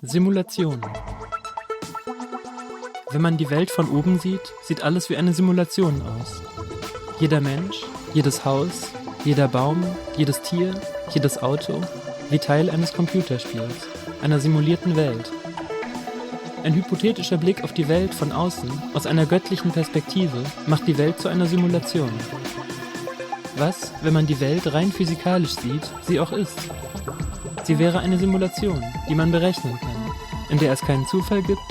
Simulation. Wenn man die Welt von oben sieht, sieht alles wie eine Simulation aus. Jeder Mensch, jedes Haus, jeder Baum, jedes Tier, jedes Auto, wie Teil eines Computerspiels, einer simulierten Welt. Ein hypothetischer Blick auf die Welt von außen, aus einer göttlichen Perspektive, macht die Welt zu einer Simulation. Was, wenn man die Welt rein physikalisch sieht, sie auch ist? Sie wäre eine Simulation, die man berechnen kann, in der es keinen Zufall gibt,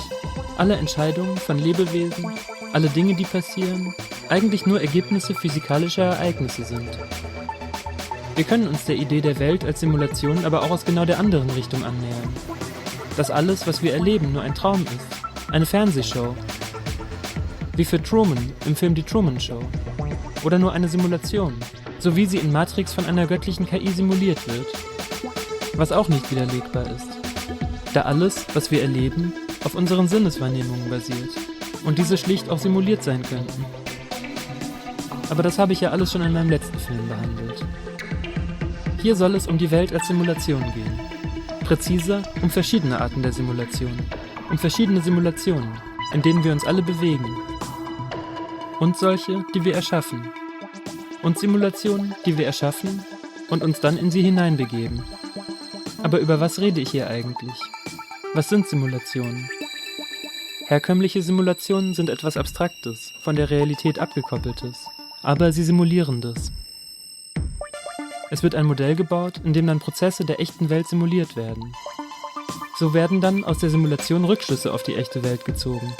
alle Entscheidungen von Lebewesen, alle Dinge, die passieren, eigentlich nur Ergebnisse physikalischer Ereignisse sind. Wir können uns der Idee der Welt als Simulation aber auch aus genau der anderen Richtung annähern. Dass alles, was wir erleben, nur ein Traum ist, eine Fernsehshow. Wie für Truman im Film Die Truman Show. Oder nur eine Simulation, so wie sie in Matrix von einer göttlichen KI simuliert wird. Was auch nicht widerlegbar ist. Da alles, was wir erleben, auf unseren Sinneswahrnehmungen basiert und diese schlicht auch simuliert sein könnten. Aber das habe ich ja alles schon in meinem letzten Film behandelt. Hier soll es um die Welt als Simulation gehen. Präziser um verschiedene Arten der Simulation. Um verschiedene Simulationen, in denen wir uns alle bewegen. Und solche, die wir erschaffen. Und Simulationen, die wir erschaffen und uns dann in sie hineinbegeben. Aber über was rede ich hier eigentlich? Was sind Simulationen? Herkömmliche Simulationen sind etwas Abstraktes, von der Realität abgekoppeltes, aber sie simulieren das. Es wird ein Modell gebaut, in dem dann Prozesse der echten Welt simuliert werden. So werden dann aus der Simulation Rückschlüsse auf die echte Welt gezogen.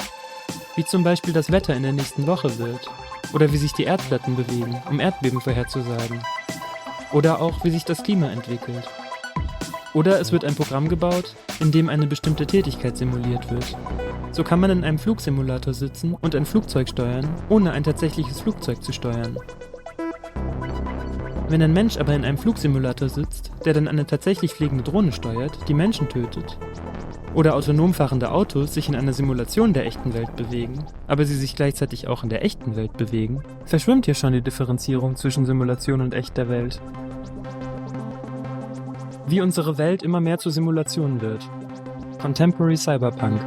Wie zum Beispiel das Wetter in der nächsten Woche wird, oder wie sich die Erdplatten bewegen, um Erdbeben vorherzusagen. Oder auch, wie sich das Klima entwickelt. Oder es wird ein Programm gebaut, in dem eine bestimmte Tätigkeit simuliert wird. So kann man in einem Flugsimulator sitzen und ein Flugzeug steuern, ohne ein tatsächliches Flugzeug zu steuern. Wenn ein Mensch aber in einem Flugsimulator sitzt, der dann eine tatsächlich fliegende Drohne steuert, die Menschen tötet, oder autonom fahrende Autos sich in einer Simulation der echten Welt bewegen, aber sie sich gleichzeitig auch in der echten Welt bewegen, verschwimmt hier schon die Differenzierung zwischen Simulation und echter Welt. Wie unsere Welt immer mehr zur Simulation wird. Contemporary Cyberpunk.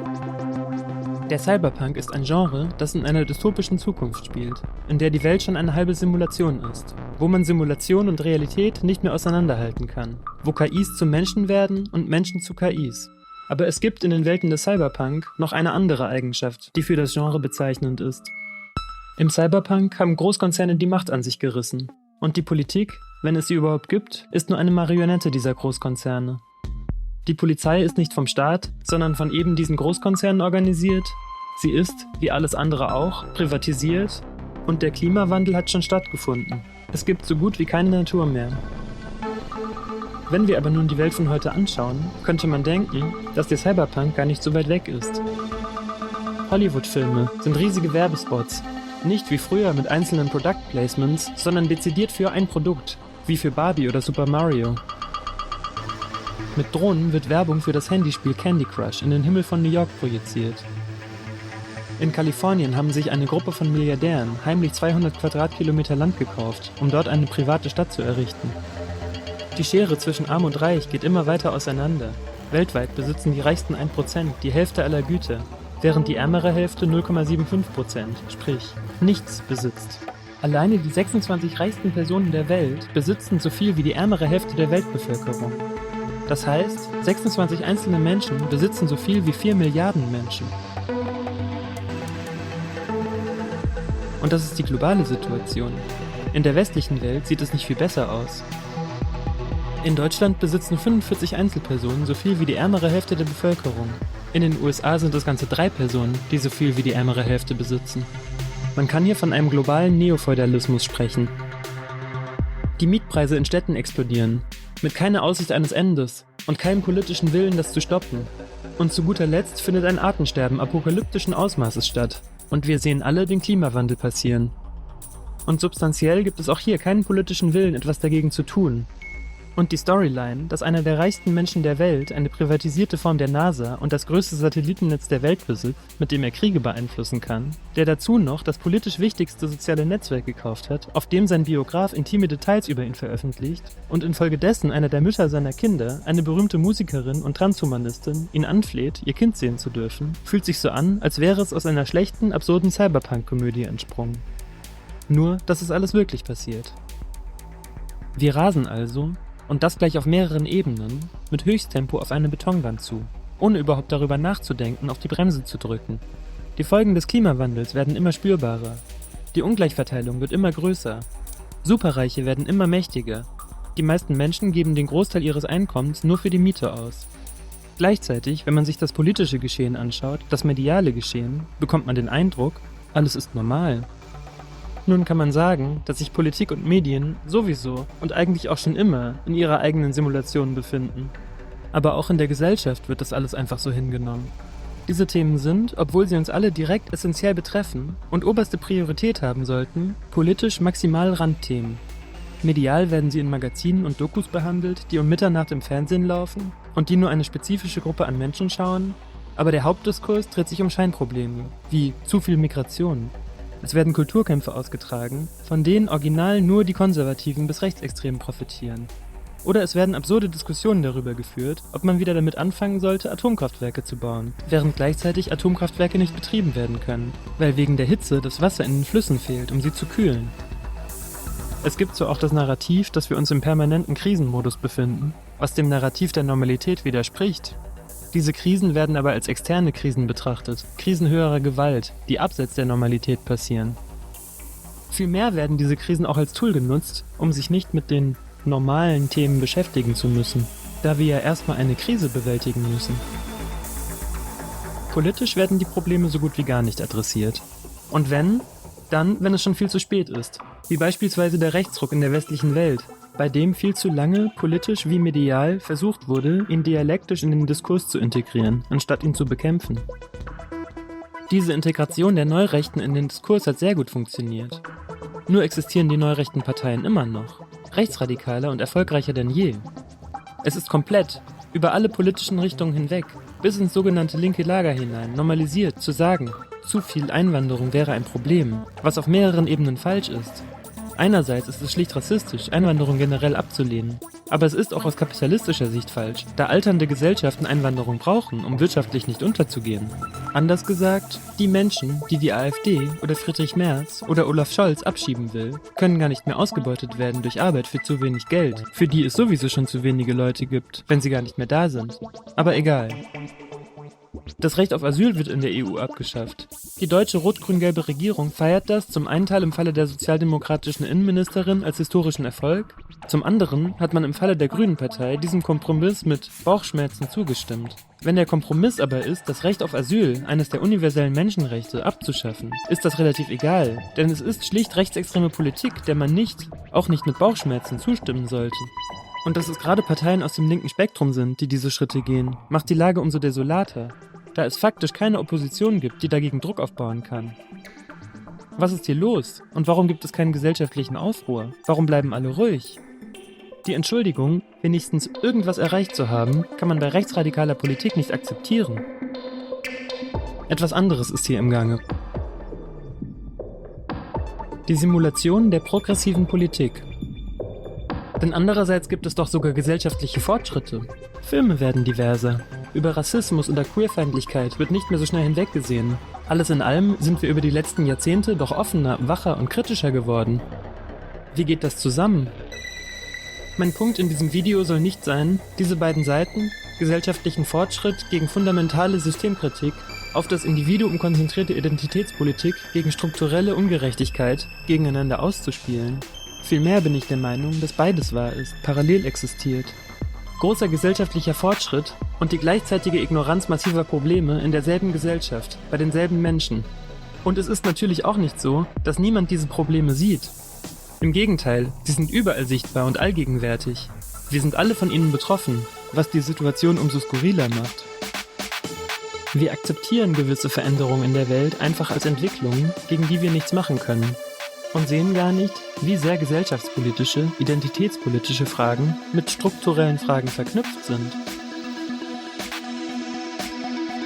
Der Cyberpunk ist ein Genre, das in einer dystopischen Zukunft spielt, in der die Welt schon eine halbe Simulation ist, wo man Simulation und Realität nicht mehr auseinanderhalten kann, wo KIs zu Menschen werden und Menschen zu KIs. Aber es gibt in den Welten des Cyberpunk noch eine andere Eigenschaft, die für das Genre bezeichnend ist. Im Cyberpunk haben Großkonzerne die Macht an sich gerissen. Und die Politik, wenn es sie überhaupt gibt, ist nur eine Marionette dieser Großkonzerne. Die Polizei ist nicht vom Staat, sondern von eben diesen Großkonzernen organisiert. Sie ist, wie alles andere auch, privatisiert. Und der Klimawandel hat schon stattgefunden. Es gibt so gut wie keine Natur mehr. Wenn wir aber nun die Welt von heute anschauen, könnte man denken, dass der Cyberpunk gar nicht so weit weg ist. Hollywood-Filme sind riesige Werbespots. Nicht wie früher mit einzelnen Product Placements, sondern dezidiert für ein Produkt, wie für Barbie oder Super Mario. Mit Drohnen wird Werbung für das Handyspiel Candy Crush in den Himmel von New York projiziert. In Kalifornien haben sich eine Gruppe von Milliardären heimlich 200 Quadratkilometer Land gekauft, um dort eine private Stadt zu errichten. Die Schere zwischen Arm und Reich geht immer weiter auseinander. Weltweit besitzen die reichsten 1% die Hälfte aller Güter, während die ärmere Hälfte 0,75%, sprich nichts besitzt. Alleine die 26 reichsten Personen der Welt besitzen so viel wie die ärmere Hälfte der Weltbevölkerung. Das heißt, 26 einzelne Menschen besitzen so viel wie 4 Milliarden Menschen. Und das ist die globale Situation. In der westlichen Welt sieht es nicht viel besser aus. In Deutschland besitzen 45 Einzelpersonen so viel wie die ärmere Hälfte der Bevölkerung. In den USA sind es ganze 3 Personen, die so viel wie die ärmere Hälfte besitzen. Man kann hier von einem globalen Neofeudalismus sprechen. Die Mietpreise in Städten explodieren, mit keiner Aussicht eines Endes und keinem politischen Willen, das zu stoppen. Und zu guter Letzt findet ein Artensterben apokalyptischen Ausmaßes statt. Und wir sehen alle den Klimawandel passieren. Und substanziell gibt es auch hier keinen politischen Willen, etwas dagegen zu tun. Und die Storyline, dass einer der reichsten Menschen der Welt eine privatisierte Form der NASA und das größte Satellitennetz der Welt besitzt, mit dem er Kriege beeinflussen kann, der dazu noch das politisch wichtigste soziale Netzwerk gekauft hat, auf dem sein Biograf intime Details über ihn veröffentlicht und infolgedessen einer der Mütter seiner Kinder, eine berühmte Musikerin und Transhumanistin, ihn anfleht, ihr Kind sehen zu dürfen, fühlt sich so an, als wäre es aus einer schlechten, absurden Cyberpunk-Komödie entsprungen. Nur, dass es alles wirklich passiert. Wir rasen also, und das gleich auf mehreren Ebenen, mit Höchsttempo auf eine Betonwand zu, ohne überhaupt darüber nachzudenken, auf die Bremse zu drücken. Die Folgen des Klimawandels werden immer spürbarer. Die Ungleichverteilung wird immer größer. Superreiche werden immer mächtiger. Die meisten Menschen geben den Großteil ihres Einkommens nur für die Miete aus. Gleichzeitig, wenn man sich das politische Geschehen anschaut, das mediale Geschehen, bekommt man den Eindruck, alles ist normal. Nun kann man sagen, dass sich Politik und Medien sowieso und eigentlich auch schon immer in ihrer eigenen Simulation befinden. Aber auch in der Gesellschaft wird das alles einfach so hingenommen. Diese Themen sind, obwohl sie uns alle direkt essentiell betreffen und oberste Priorität haben sollten, politisch maximal Randthemen. Medial werden sie in Magazinen und Dokus behandelt, die um Mitternacht im Fernsehen laufen und die nur eine spezifische Gruppe an Menschen schauen, aber der Hauptdiskurs dreht sich um Scheinprobleme, wie zu viel Migration. Es werden Kulturkämpfe ausgetragen, von denen original nur die Konservativen bis Rechtsextremen profitieren. Oder es werden absurde Diskussionen darüber geführt, ob man wieder damit anfangen sollte, Atomkraftwerke zu bauen, während gleichzeitig Atomkraftwerke nicht betrieben werden können, weil wegen der Hitze das Wasser in den Flüssen fehlt, um sie zu kühlen. Es gibt so auch das Narrativ, dass wir uns im permanenten Krisenmodus befinden, was dem Narrativ der Normalität widerspricht. Diese Krisen werden aber als externe Krisen betrachtet, Krisen höherer Gewalt, die abseits der Normalität passieren. Vielmehr werden diese Krisen auch als Tool genutzt, um sich nicht mit den normalen Themen beschäftigen zu müssen, da wir ja erstmal eine Krise bewältigen müssen. Politisch werden die Probleme so gut wie gar nicht adressiert. Und wenn, dann, wenn es schon viel zu spät ist, wie beispielsweise der Rechtsruck in der westlichen Welt, bei dem viel zu lange, politisch wie medial, versucht wurde, ihn dialektisch in den Diskurs zu integrieren, anstatt ihn zu bekämpfen. Diese Integration der Neurechten in den Diskurs hat sehr gut funktioniert. Nur existieren die neurechten Parteien immer noch, rechtsradikaler und erfolgreicher denn je. Es ist komplett, über alle politischen Richtungen hinweg, bis ins sogenannte linke Lager hinein, normalisiert, zu sagen, zu viel Einwanderung wäre ein Problem, was auf mehreren Ebenen falsch ist. Einerseits ist es schlicht rassistisch, Einwanderung generell abzulehnen. Aber es ist auch aus kapitalistischer Sicht falsch, da alternde Gesellschaften Einwanderung brauchen, um wirtschaftlich nicht unterzugehen. Anders gesagt, die Menschen, die AfD oder Friedrich Merz oder Olaf Scholz abschieben will, können gar nicht mehr ausgebeutet werden durch Arbeit für zu wenig Geld, für die es sowieso schon zu wenige Leute gibt, wenn sie gar nicht mehr da sind. Aber egal. Das Recht auf Asyl wird in der EU abgeschafft. Die deutsche rot-grün-gelbe Regierung feiert das zum einen Teil im Falle der sozialdemokratischen Innenministerin als historischen Erfolg, zum anderen hat man im Falle der Grünen Partei diesem Kompromiss mit Bauchschmerzen zugestimmt. Wenn der Kompromiss aber ist, das Recht auf Asyl, eines der universellen Menschenrechte, abzuschaffen, ist das relativ egal, denn es ist schlicht rechtsextreme Politik, der man nicht, auch nicht mit Bauchschmerzen, zustimmen sollte. Und dass es gerade Parteien aus dem linken Spektrum sind, die diese Schritte gehen, macht die Lage umso desolater, da es faktisch keine Opposition gibt, die dagegen Druck aufbauen kann. Was ist hier los? Und warum gibt es keinen gesellschaftlichen Aufruhr? Warum bleiben alle ruhig? Die Entschuldigung, wenigstens irgendwas erreicht zu haben, kann man bei rechtsradikaler Politik nicht akzeptieren. Etwas anderes ist hier im Gange. Die Simulation der progressiven Politik. Denn andererseits gibt es doch sogar gesellschaftliche Fortschritte. Filme werden diverser. Über Rassismus oder Queerfeindlichkeit wird nicht mehr so schnell hinweggesehen. Alles in allem sind wir über die letzten Jahrzehnte doch offener, wacher und kritischer geworden. Wie geht das zusammen? Mein Punkt in diesem Video soll nicht sein, diese beiden Seiten, gesellschaftlichen Fortschritt gegen fundamentale Systemkritik, auf das Individuum konzentrierte Identitätspolitik gegen strukturelle Ungerechtigkeit gegeneinander auszuspielen. Vielmehr bin ich der Meinung, dass beides wahr ist, parallel existiert. Großer gesellschaftlicher Fortschritt und die gleichzeitige Ignoranz massiver Probleme in derselben Gesellschaft, bei denselben Menschen. Und es ist natürlich auch nicht so, dass niemand diese Probleme sieht. Im Gegenteil, sie sind überall sichtbar und allgegenwärtig. Wir sind alle von ihnen betroffen, was die Situation umso skurriler macht. Wir akzeptieren gewisse Veränderungen in der Welt einfach als Entwicklungen, gegen die wir nichts machen können. und sehen gar nicht, wie sehr gesellschaftspolitische, identitätspolitische Fragen mit strukturellen Fragen verknüpft sind.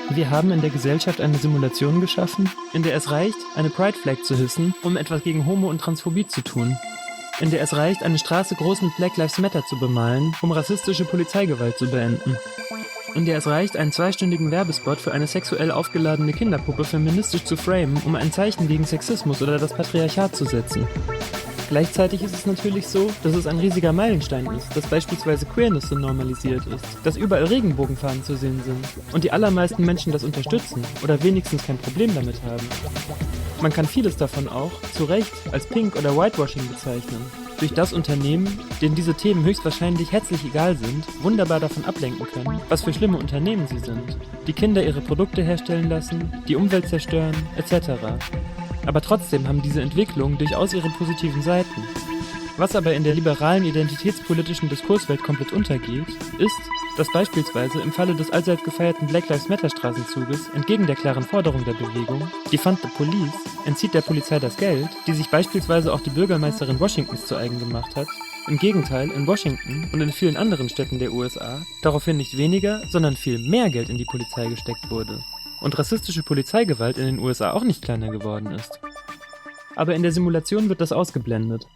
Wir haben in der Gesellschaft eine Simulation geschaffen, in der es reicht, eine Pride Flag zu hissen, um etwas gegen Homo- und Transphobie zu tun. In der es reicht, eine Straße groß mit Black Lives Matter zu bemalen, um rassistische Polizeigewalt zu beenden. In der es reicht, einen 2-stündigen Werbespot für eine sexuell aufgeladene Kinderpuppe feministisch zu framen, um ein Zeichen gegen Sexismus oder das Patriarchat zu setzen. Gleichzeitig ist es natürlich so, dass es ein riesiger Meilenstein ist, dass beispielsweise Queerness so normalisiert ist, dass überall Regenbogenfahnen zu sehen sind und die allermeisten Menschen das unterstützen oder wenigstens kein Problem damit haben. Man kann vieles davon auch, zu Recht, als Pink- oder Whitewashing bezeichnen, durch das Unternehmen, denen diese Themen höchstwahrscheinlich herzlich egal sind, wunderbar davon ablenken können, was für schlimme Unternehmen sie sind, die Kinder ihre Produkte herstellen lassen, die Umwelt zerstören, etc. Aber trotzdem haben diese Entwicklungen durchaus ihre positiven Seiten. Was aber in der liberalen identitätspolitischen Diskurswelt komplett untergeht, ist, dass beispielsweise im Falle des allseits gefeierten Black Lives Matter Straßenzuges entgegen der klaren Forderung der Bewegung, Defund the Police, entzieht der Polizei das Geld, die sich beispielsweise auch die Bürgermeisterin Washingtons zu eigen gemacht hat. Im Gegenteil, in Washington und in vielen anderen Städten der USA daraufhin nicht weniger, sondern viel mehr Geld in die Polizei gesteckt wurde. Und rassistische Polizeigewalt in den USA auch nicht kleiner geworden ist. Aber in der Simulation wird das ausgeblendet.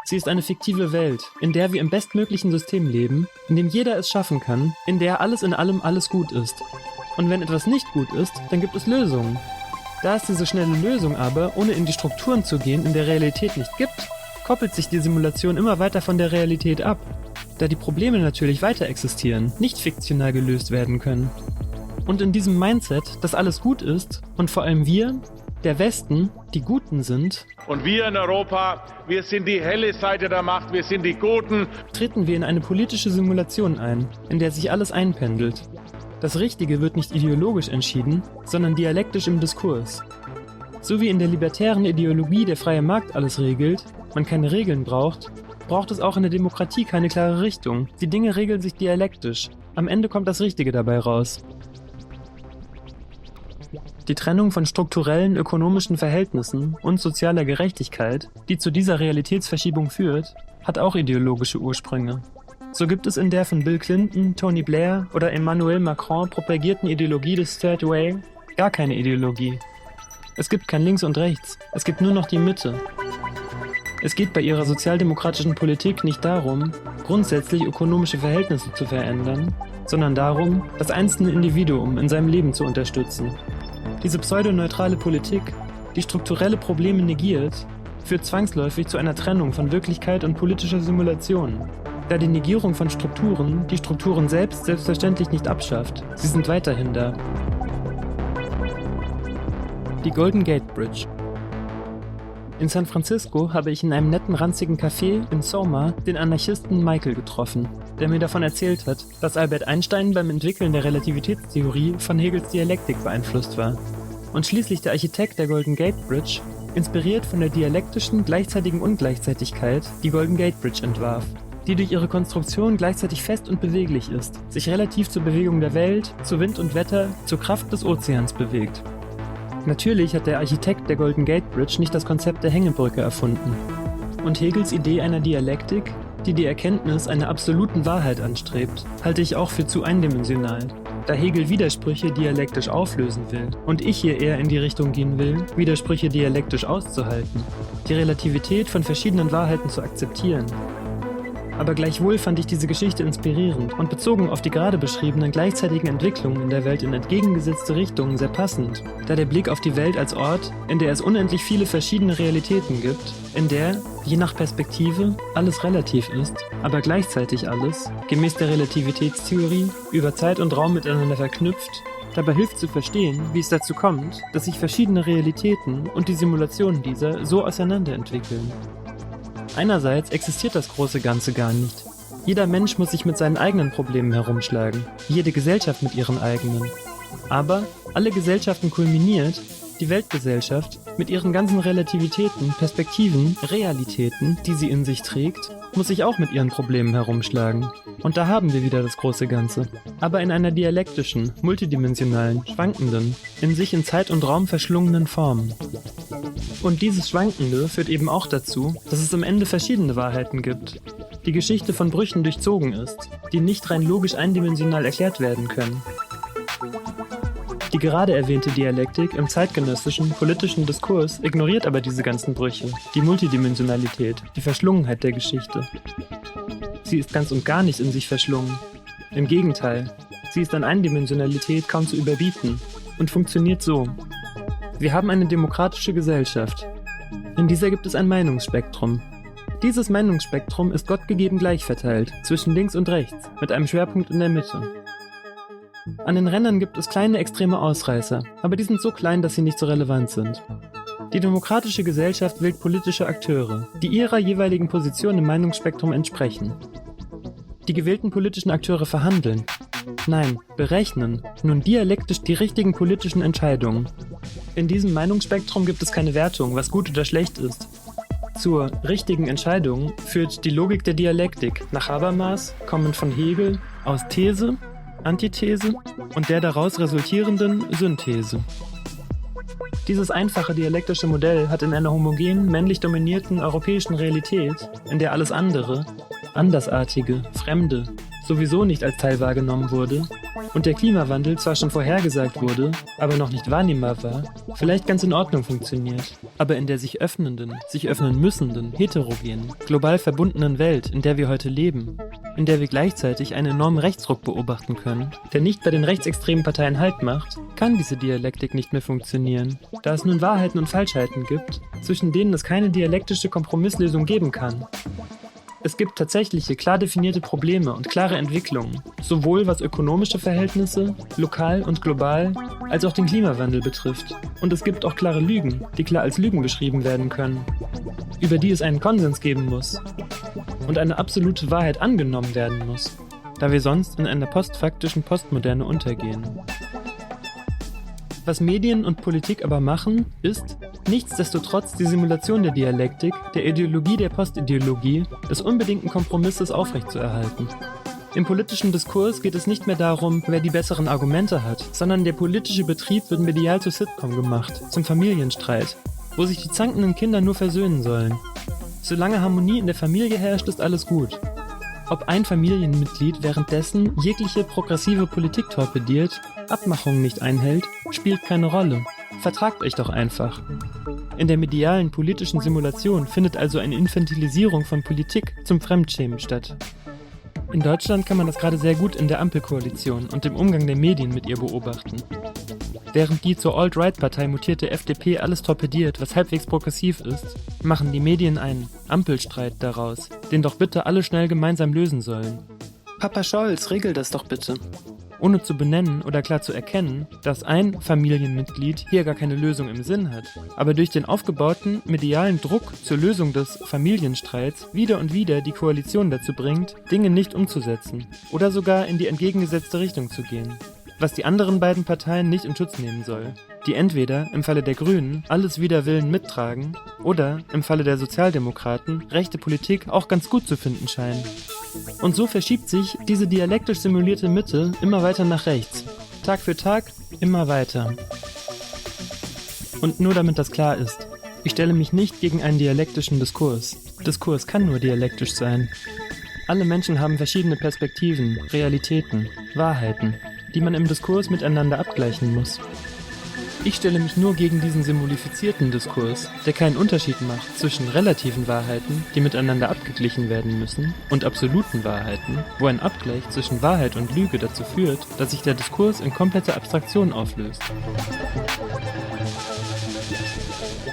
Sie ist eine fiktive Welt, in der wir im bestmöglichen System leben, in dem jeder es schaffen kann, in der alles in allem alles gut ist. Und wenn etwas nicht gut ist, dann gibt es Lösungen. Da es diese schnelle Lösung aber, ohne in die Strukturen zu gehen, in der Realität nicht gibt, koppelt sich die Simulation immer weiter von der Realität ab, da die Probleme natürlich weiter existieren, nicht fiktional gelöst werden können. Und in diesem Mindset, dass alles gut ist und vor allem wir, der Westen, die Guten sind, und wir in Europa, wir sind die helle Seite der Macht, wir sind die Guten, treten wir in eine politische Simulation ein, in der sich alles einpendelt. Das Richtige wird nicht ideologisch entschieden, sondern dialektisch im Diskurs. So wie in der libertären Ideologie der freie Markt alles regelt, man keine Regeln braucht, braucht es auch in der Demokratie keine klare Richtung. Die Dinge regeln sich dialektisch. Am Ende kommt das Richtige dabei raus. Die Trennung von strukturellen ökonomischen Verhältnissen und sozialer Gerechtigkeit, die zu dieser Realitätsverschiebung führt, hat auch ideologische Ursprünge. So gibt es in der von Bill Clinton, Tony Blair oder Emmanuel Macron propagierten Ideologie des Third Way gar keine Ideologie. Es gibt kein Links und Rechts, es gibt nur noch die Mitte. Es geht bei ihrer sozialdemokratischen Politik nicht darum, grundsätzlich ökonomische Verhältnisse zu verändern, sondern darum, das einzelne Individuum in seinem Leben zu unterstützen. Diese pseudoneutrale Politik, die strukturelle Probleme negiert, führt zwangsläufig zu einer Trennung von Wirklichkeit und politischer Simulation. Da die Negierung von Strukturen die Strukturen selbstverständlich nicht abschafft, sie sind weiterhin da. Die Golden Gate Bridge. In San Francisco habe ich in einem netten, ranzigen Café in Soma den Anarchisten Michael getroffen, der mir davon erzählt hat, dass Albert Einstein beim Entwickeln der Relativitätstheorie von Hegels Dialektik beeinflusst war. Und schließlich der Architekt der Golden Gate Bridge, inspiriert von der dialektischen gleichzeitigen Ungleichzeitigkeit, die Golden Gate Bridge entwarf, die durch ihre Konstruktion gleichzeitig fest und beweglich ist, sich relativ zur Bewegung der Welt, zu Wind und Wetter, zur Kraft des Ozeans bewegt. Natürlich hat der Architekt der Golden Gate Bridge nicht das Konzept der Hängebrücke erfunden. Und Hegels Idee einer Dialektik, die die Erkenntnis einer absoluten Wahrheit anstrebt, halte ich auch für zu eindimensional, da Hegel Widersprüche dialektisch auflösen will und ich hier eher in die Richtung gehen will, Widersprüche dialektisch auszuhalten, die Relativität von verschiedenen Wahrheiten zu akzeptieren. Aber gleichwohl fand ich diese Geschichte inspirierend und bezogen auf die gerade beschriebenen gleichzeitigen Entwicklungen in der Welt in entgegengesetzte Richtungen sehr passend, da der Blick auf die Welt als Ort, in der es unendlich viele verschiedene Realitäten gibt, in der, je nach Perspektive, alles relativ ist, aber gleichzeitig alles, gemäß der Relativitätstheorie, über Zeit und Raum miteinander verknüpft, dabei hilft zu verstehen, wie es dazu kommt, dass sich verschiedene Realitäten und die Simulationen dieser so auseinanderentwickeln. Einerseits existiert das große Ganze gar nicht. Jeder Mensch muss sich mit seinen eigenen Problemen herumschlagen, jede Gesellschaft mit ihren eigenen. Aber alle Gesellschaften kulminiert die Weltgesellschaft mit ihren ganzen Relativitäten, Perspektiven, Realitäten, die sie in sich trägt, muss sich auch mit ihren Problemen herumschlagen. Und da haben wir wieder das große Ganze. Aber in einer dialektischen, multidimensionalen, schwankenden, in sich in Zeit und Raum verschlungenen Form. Und dieses Schwankende führt eben auch dazu, dass es am Ende verschiedene Wahrheiten gibt. Die Geschichte von Brüchen durchzogen ist, die nicht rein logisch eindimensional erklärt werden können. Die gerade erwähnte Dialektik im zeitgenössischen politischen Diskurs ignoriert aber diese ganzen Brüche, die Multidimensionalität, die Verschlungenheit der Geschichte. Sie ist ganz und gar nicht in sich verschlungen. Im Gegenteil, sie ist an Eindimensionalität kaum zu überbieten und funktioniert so. Wir haben eine demokratische Gesellschaft. In dieser gibt es ein Meinungsspektrum. Dieses Meinungsspektrum ist gottgegeben gleich verteilt, zwischen links und rechts, mit einem Schwerpunkt in der Mitte. An den Rändern gibt es kleine extreme Ausreißer, aber die sind so klein, dass sie nicht so relevant sind. Die demokratische Gesellschaft wählt politische Akteure, die ihrer jeweiligen Position im Meinungsspektrum entsprechen. Die gewählten politischen Akteure verhandeln, nein, berechnen, nun dialektisch die richtigen politischen Entscheidungen. In diesem Meinungsspektrum gibt es keine Wertung, was gut oder schlecht ist. Zur richtigen Entscheidung führt die Logik der Dialektik nach Habermas, kommend von Hegel, aus These, Antithese und der daraus resultierenden Synthese. Dieses einfache dialektische Modell hat in einer homogenen, männlich dominierten europäischen Realität, in der alles andere, Andersartige, Fremde, sowieso nicht als Teil wahrgenommen wurde und der Klimawandel zwar schon vorhergesagt wurde, aber noch nicht wahrnehmbar war, vielleicht ganz in Ordnung funktioniert. Aber in der sich öffnenden, sich öffnen müssenden, heterogenen, global verbundenen Welt, in der wir heute leben, in der wir gleichzeitig einen enormen Rechtsruck beobachten können, der nicht bei den rechtsextremen Parteien Halt macht, kann diese Dialektik nicht mehr funktionieren, da es nun Wahrheiten und Falschheiten gibt, zwischen denen es keine dialektische Kompromisslösung geben kann. Es gibt tatsächliche, klar definierte Probleme und klare Entwicklungen, sowohl was ökonomische Verhältnisse, lokal und global, als auch den Klimawandel betrifft. Und es gibt auch klare Lügen, die klar als Lügen beschrieben werden können, über die es einen Konsens geben muss und eine absolute Wahrheit angenommen werden muss, da wir sonst in einer postfaktischen Postmoderne untergehen. Was Medien und Politik aber machen, ist, nichtsdestotrotz die Simulation der Dialektik, der Ideologie der Postideologie, des unbedingten Kompromisses aufrechtzuerhalten. Im politischen Diskurs geht es nicht mehr darum, wer die besseren Argumente hat, sondern der politische Betrieb wird medial zur Sitcom gemacht, zum Familienstreit, wo sich die zankenden Kinder nur versöhnen sollen. Solange Harmonie in der Familie herrscht, ist alles gut. Ob ein Familienmitglied währenddessen jegliche progressive Politik torpediert, Abmachungen nicht einhält, spielt keine Rolle. Vertragt euch doch einfach. In der medialen politischen Simulation findet also eine Infantilisierung von Politik zum Fremdschämen statt. In Deutschland kann man das gerade sehr gut in der Ampelkoalition und dem Umgang der Medien mit ihr beobachten. Während die zur Alt-Right-Partei mutierte FDP alles torpediert, was halbwegs progressiv ist, machen die Medien einen Ampelstreit daraus, den doch bitte alle schnell gemeinsam lösen sollen. Papa Scholz, regel das doch bitte. Ohne zu benennen oder klar zu erkennen, dass ein Familienmitglied hier gar keine Lösung im Sinn hat, aber durch den aufgebauten medialen Druck zur Lösung des Familienstreits wieder und wieder die Koalition dazu bringt, Dinge nicht umzusetzen oder sogar in die entgegengesetzte Richtung zu gehen, was die anderen beiden Parteien nicht in Schutz nehmen soll, die entweder im Falle der Grünen alles wider Willen mittragen oder im Falle der Sozialdemokraten rechte Politik auch ganz gut zu finden scheinen. Und so verschiebt sich diese dialektisch simulierte Mitte immer weiter nach rechts. Tag für Tag immer weiter. Und nur damit das klar ist, ich stelle mich nicht gegen einen dialektischen Diskurs. Diskurs kann nur dialektisch sein. Alle Menschen haben verschiedene Perspektiven, Realitäten, Wahrheiten, die man im Diskurs miteinander abgleichen muss. Ich stelle mich nur gegen diesen simulifizierten Diskurs, der keinen Unterschied macht zwischen relativen Wahrheiten, die miteinander abgeglichen werden müssen, und absoluten Wahrheiten, wo ein Abgleich zwischen Wahrheit und Lüge dazu führt, dass sich der Diskurs in komplette Abstraktion auflöst.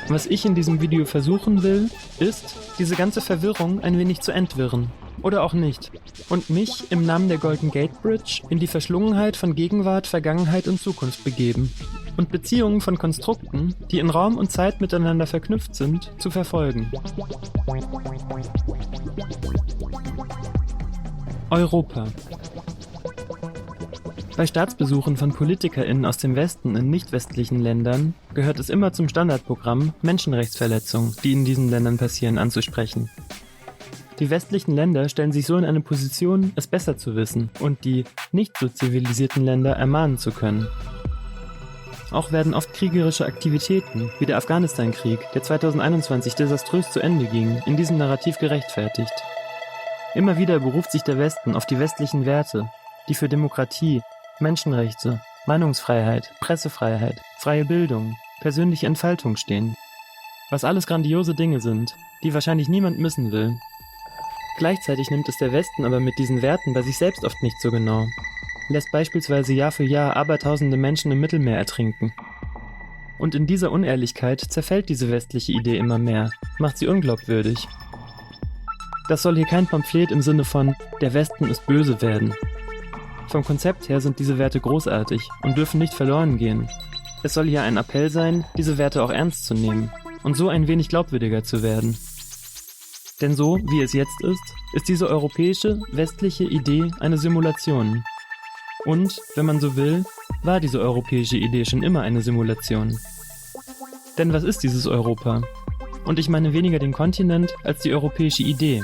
Was ich in diesem Video versuchen will, ist, diese ganze Verwirrung ein wenig zu entwirren. Oder auch nicht. Und mich im Namen der Golden Gate Bridge in die Verschlungenheit von Gegenwart, Vergangenheit und Zukunft begeben. Und Beziehungen von Konstrukten, die in Raum und Zeit miteinander verknüpft sind, zu verfolgen. Europa. Bei Staatsbesuchen von PolitikerInnen aus dem Westen in nicht-westlichen Ländern gehört es immer zum Standardprogramm, Menschenrechtsverletzungen, die in diesen Ländern passieren, anzusprechen. Die westlichen Länder stellen sich so in eine Position, es besser zu wissen und die nicht so zivilisierten Länder ermahnen zu können. Auch werden oft kriegerische Aktivitäten, wie der Afghanistan-Krieg, der 2021 desaströs zu Ende ging, in diesem Narrativ gerechtfertigt. Immer wieder beruft sich der Westen auf die westlichen Werte, die für Demokratie, Menschenrechte, Meinungsfreiheit, Pressefreiheit, freie Bildung, persönliche Entfaltung stehen. Was alles grandiose Dinge sind, die wahrscheinlich niemand missen will. Gleichzeitig nimmt es der Westen aber mit diesen Werten bei sich selbst oft nicht so genau, lässt beispielsweise Jahr für Jahr abertausende Menschen im Mittelmeer ertrinken. Und in dieser Unehrlichkeit zerfällt diese westliche Idee immer mehr, macht sie unglaubwürdig. Das soll hier kein Pamphlet im Sinne von „Der Westen ist böse" werden. Vom Konzept her sind diese Werte großartig und dürfen nicht verloren gehen. Es soll hier ein Appell sein, diese Werte auch ernst zu nehmen und so ein wenig glaubwürdiger zu werden. Denn so, wie es jetzt ist diese europäische, westliche Idee eine Simulation. Und, wenn man so will, war diese europäische Idee schon immer eine Simulation. Denn was ist dieses Europa? Und ich meine weniger den Kontinent als die europäische Idee.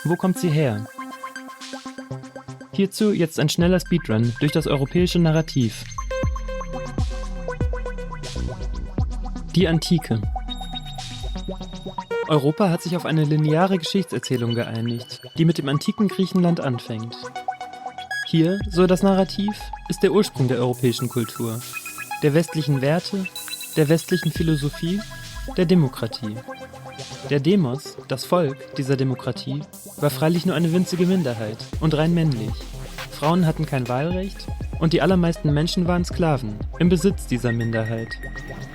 Wo kommt sie her? Hierzu jetzt ein schneller Speedrun durch das europäische Narrativ. Die Antike. Europa hat sich auf eine lineare Geschichtserzählung geeinigt, die mit dem antiken Griechenland anfängt. Hier, so das Narrativ, ist der Ursprung der europäischen Kultur, der westlichen Werte, der westlichen Philosophie, der Demokratie. Der Demos, das Volk dieser Demokratie, war freilich nur eine winzige Minderheit und rein männlich. Frauen hatten kein Wahlrecht und die allermeisten Menschen waren Sklaven, im Besitz dieser Minderheit.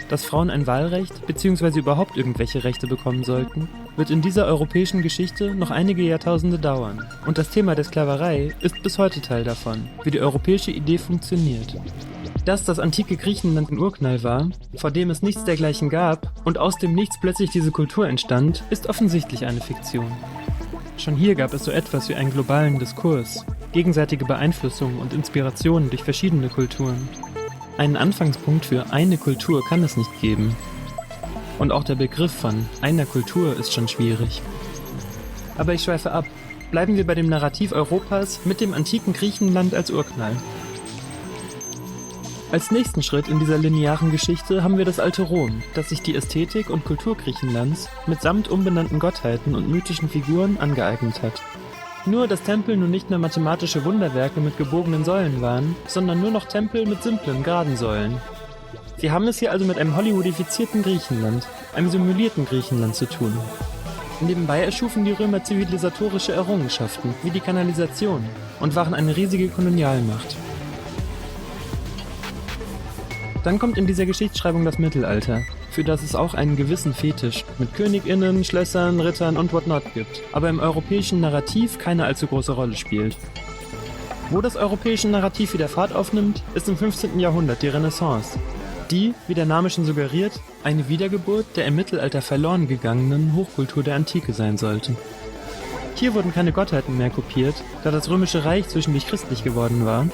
Dass Frauen ein Wahlrecht bzw. überhaupt irgendwelche Rechte bekommen sollten, wird in dieser europäischen Geschichte noch einige Jahrtausende dauern. Und das Thema der Sklaverei ist bis heute Teil davon, wie die europäische Idee funktioniert. Dass das antike Griechenland ein Urknall war, vor dem es nichts dergleichen gab und aus dem Nichts plötzlich diese Kultur entstand, ist offensichtlich eine Fiktion. Schon hier gab es so etwas wie einen globalen Diskurs, gegenseitige Beeinflussung und Inspirationen durch verschiedene Kulturen. Einen Anfangspunkt für eine Kultur kann es nicht geben. Und auch der Begriff von einer Kultur ist schon schwierig. Aber ich schweife ab. Bleiben wir bei dem Narrativ Europas mit dem antiken Griechenland als Urknall. Als nächsten Schritt in dieser linearen Geschichte haben wir das alte Rom, das sich die Ästhetik und Kultur Griechenlands mitsamt umbenannten Gottheiten und mythischen Figuren angeeignet hat. Nur, dass Tempel nun nicht mehr mathematische Wunderwerke mit gebogenen Säulen waren, sondern nur noch Tempel mit simplen, geraden Säulen. Wir haben es hier also mit einem hollywoodifizierten Griechenland, einem simulierten Griechenland zu tun. Nebenbei erschufen die Römer zivilisatorische Errungenschaften, wie die Kanalisation, und waren eine riesige Kolonialmacht. Dann kommt in dieser Geschichtsschreibung das Mittelalter, für das es auch einen gewissen Fetisch mit KönigInnen, Schlössern, Rittern und whatnot gibt, aber im europäischen Narrativ keine allzu große Rolle spielt. Wo das europäische Narrativ wieder Fahrt aufnimmt, ist im 15. Jahrhundert die Renaissance, die, wie der Name schon suggeriert, eine Wiedergeburt der im Mittelalter verloren gegangenen Hochkultur der Antike sein sollte. Hier wurden keine Gottheiten mehr kopiert, da das Römische Reich zwischendurch christlich geworden war,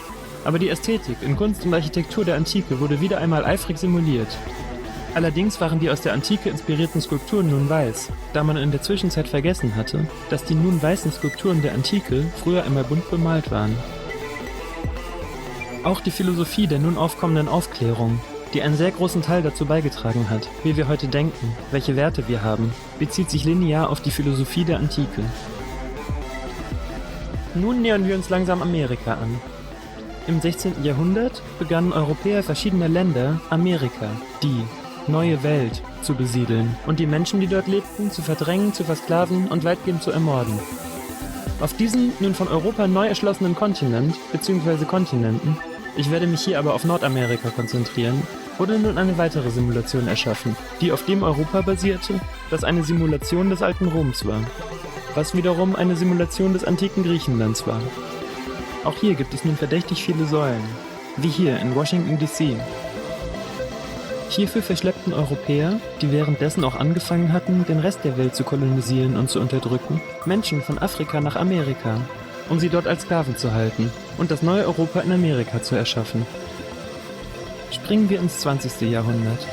aber die Ästhetik in Kunst und Architektur der Antike wurde wieder einmal eifrig simuliert. Allerdings waren die aus der Antike inspirierten Skulpturen nun weiß, da man in der Zwischenzeit vergessen hatte, dass die nun weißen Skulpturen der Antike früher einmal bunt bemalt waren. Auch die Philosophie der nun aufkommenden Aufklärung, die einen sehr großen Teil dazu beigetragen hat, wie wir heute denken, welche Werte wir haben, bezieht sich linear auf die Philosophie der Antike. Nun nähern wir uns langsam Amerika an. Im 16. Jahrhundert begannen Europäer verschiedener Länder Amerika, die neue Welt, zu besiedeln und die Menschen, die dort lebten, zu verdrängen, zu versklaven und weitgehend zu ermorden. Auf diesen nun von Europa neu erschlossenen Kontinent bzw. Kontinenten, ich werde mich hier aber auf Nordamerika konzentrieren, wurde nun eine weitere Simulation erschaffen, die auf dem Europa basierte, das eine Simulation des alten Roms war, was wiederum eine Simulation des antiken Griechenlands war. Auch hier gibt es nun verdächtig viele Säulen, wie hier in Washington D.C. Hierfür verschleppten Europäer, die währenddessen auch angefangen hatten, den Rest der Welt zu kolonisieren und zu unterdrücken, Menschen von Afrika nach Amerika, um sie dort als Sklaven zu halten und das neue Europa in Amerika zu erschaffen. Springen wir ins 20. Jahrhundert.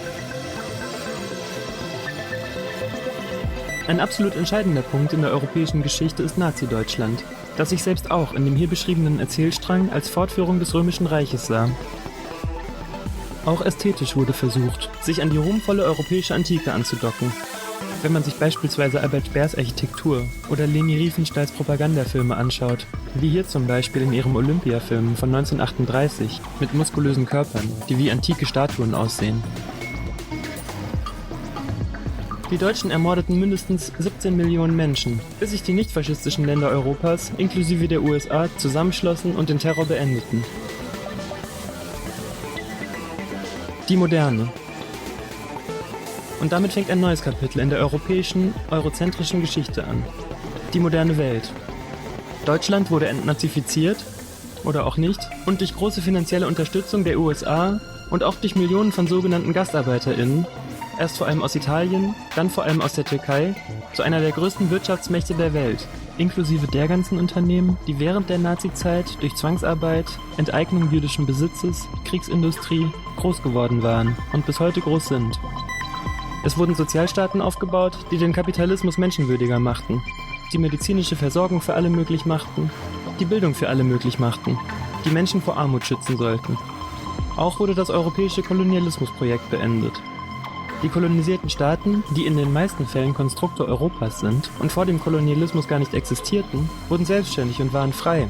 Ein absolut entscheidender Punkt in der europäischen Geschichte ist Nazi-Deutschland, das sich selbst auch in dem hier beschriebenen Erzählstrang als Fortführung des Römischen Reiches sah. Auch ästhetisch wurde versucht, sich an die ruhmvolle europäische Antike anzudocken. Wenn man sich beispielsweise Albert Speers Architektur oder Leni Riefenstahls Propagandafilme anschaut, wie hier zum Beispiel in ihrem Olympia-Film von 1938 mit muskulösen Körpern, die wie antike Statuen aussehen. Die Deutschen ermordeten mindestens 17 Millionen Menschen, bis sich die nicht-faschistischen Länder Europas, inklusive der USA, zusammenschlossen und den Terror beendeten. Die Moderne. Und damit fängt ein neues Kapitel in der europäischen, eurozentrischen Geschichte an. Die moderne Welt. Deutschland wurde entnazifiziert, oder auch nicht, und durch große finanzielle Unterstützung der USA und auch durch Millionen von sogenannten GastarbeiterInnen, erst vor allem aus Italien, dann vor allem aus der Türkei, zu einer der größten Wirtschaftsmächte der Welt, inklusive der ganzen Unternehmen, die während der Nazizeit durch Zwangsarbeit, Enteignung jüdischen Besitzes, Kriegsindustrie groß geworden waren und bis heute groß sind. Es wurden Sozialstaaten aufgebaut, die den Kapitalismus menschenwürdiger machten, die medizinische Versorgung für alle möglich machten, die Bildung für alle möglich machten, die Menschen vor Armut schützen sollten. Auch wurde das europäische Kolonialismusprojekt beendet. Die kolonisierten Staaten, die in den meisten Fällen Konstrukte Europas sind und vor dem Kolonialismus gar nicht existierten, wurden selbstständig und waren frei.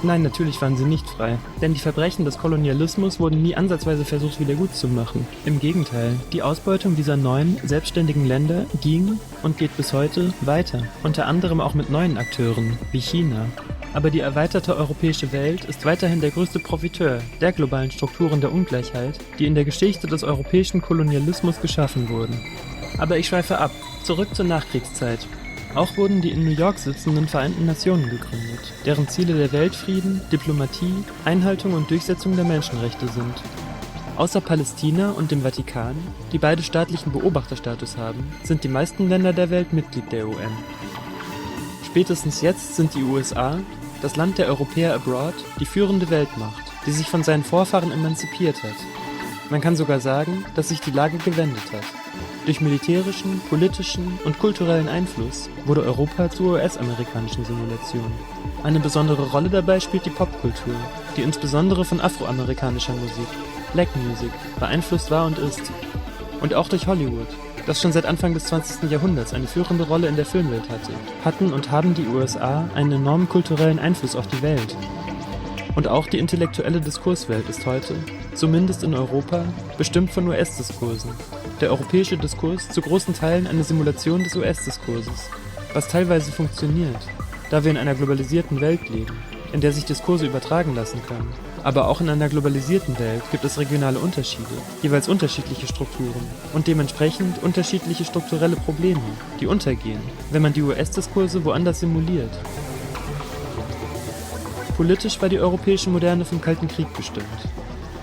Nein, natürlich waren sie nicht frei, denn die Verbrechen des Kolonialismus wurden nie ansatzweise versucht wiedergutzumachen. Im Gegenteil, die Ausbeutung dieser neuen, selbstständigen Länder ging und geht bis heute weiter, unter anderem auch mit neuen Akteuren, wie China. Aber die erweiterte europäische Welt ist weiterhin der größte Profiteur der globalen Strukturen der Ungleichheit, die in der Geschichte des europäischen Kolonialismus geschaffen wurden. Aber ich schweife ab, zurück zur Nachkriegszeit. Auch wurden die in New York sitzenden Vereinten Nationen gegründet, deren Ziele der Weltfrieden, Diplomatie, Einhaltung und Durchsetzung der Menschenrechte sind. Außer Palästina und dem Vatikan, die beide staatlichen Beobachterstatus haben, sind die meisten Länder der Welt Mitglied der UN. Spätestens jetzt sind die USA, das Land der Europäer abroad, die führende Weltmacht, die sich von seinen Vorfahren emanzipiert hat. Man kann sogar sagen, dass sich die Lage gewendet hat. Durch militärischen, politischen und kulturellen Einfluss wurde Europa zur US-amerikanischen Simulation. Eine besondere Rolle dabei spielt die Popkultur, die insbesondere von afroamerikanischer Musik, Black Music, beeinflusst war und ist. Und auch durch Hollywood, das schon seit Anfang des 20. Jahrhunderts eine führende Rolle in der Filmwelt hatten und haben die USA einen enormen kulturellen Einfluss auf die Welt. Und auch die intellektuelle Diskurswelt ist heute, zumindest in Europa, bestimmt von US-Diskursen. Der europäische Diskurs zu großen Teilen eine Simulation des US-Diskurses, was teilweise funktioniert, da wir in einer globalisierten Welt leben, in der sich Diskurse übertragen lassen können. Aber auch in einer globalisierten Welt gibt es regionale Unterschiede, jeweils unterschiedliche Strukturen und dementsprechend unterschiedliche strukturelle Probleme, die untergehen, wenn man die US-Diskurse woanders simuliert. Politisch war die europäische Moderne vom Kalten Krieg bestimmt.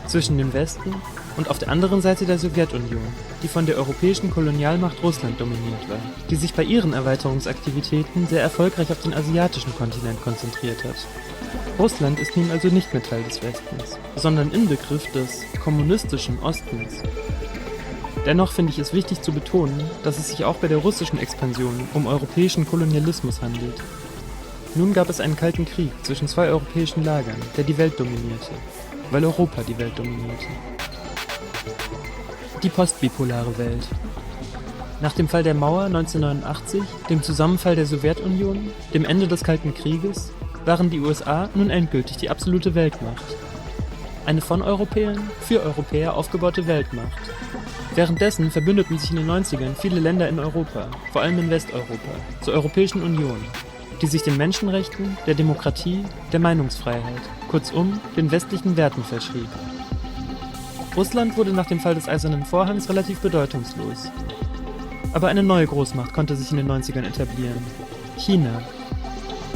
Zwischen dem Westen und auf der anderen Seite der Sowjetunion, die von der europäischen Kolonialmacht Russland dominiert war, die sich bei ihren Erweiterungsaktivitäten sehr erfolgreich auf den asiatischen Kontinent konzentriert hat. Russland ist nun also nicht mehr Teil des Westens, sondern Inbegriff des kommunistischen Ostens. Dennoch finde ich es wichtig zu betonen, dass es sich auch bei der russischen Expansion um europäischen Kolonialismus handelt. Nun gab es einen Kalten Krieg zwischen zwei europäischen Lagern, der die Welt dominierte, weil Europa die Welt dominierte. Die postbipolare Welt. Nach dem Fall der Mauer 1989, dem Zusammenfall der Sowjetunion, dem Ende des Kalten Krieges, waren die USA nun endgültig die absolute Weltmacht. Eine von Europäern für Europäer aufgebaute Weltmacht. Währenddessen verbündeten sich in den 90ern viele Länder in Europa, vor allem in Westeuropa, zur Europäischen Union, die sich den Menschenrechten, der Demokratie, der Meinungsfreiheit, kurzum den westlichen Werten verschrieb. Russland wurde nach dem Fall des Eisernen Vorhangs relativ bedeutungslos. Aber eine neue Großmacht konnte sich in den 90ern etablieren: China.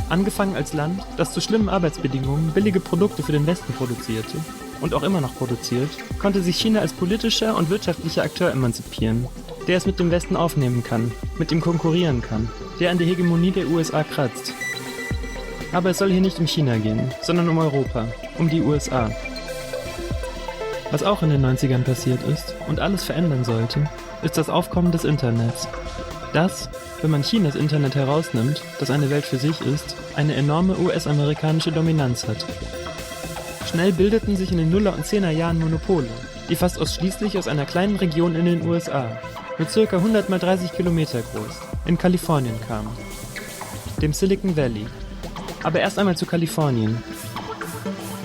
Angefangen als Land, das zu schlimmen Arbeitsbedingungen billige Produkte für den Westen produzierte und auch immer noch produziert, konnte sich China als politischer und wirtschaftlicher Akteur emanzipieren, der es mit dem Westen aufnehmen kann, mit ihm konkurrieren kann, der an der Hegemonie der USA kratzt. Aber es soll hier nicht um China gehen, sondern um Europa, um die USA. Was auch in den 90ern passiert ist und alles verändern sollte, ist das Aufkommen des Internets. Das, wenn man Chinas Internet herausnimmt, das eine Welt für sich ist, eine enorme US-amerikanische Dominanz hat. Schnell bildeten sich in den Nuller- und Zehnerjahren Monopole, die fast ausschließlich aus einer kleinen Region in den USA, mit ca. 100 mal 30 Kilometer groß, in Kalifornien kamen, dem Silicon Valley. Aber erst einmal zu Kalifornien.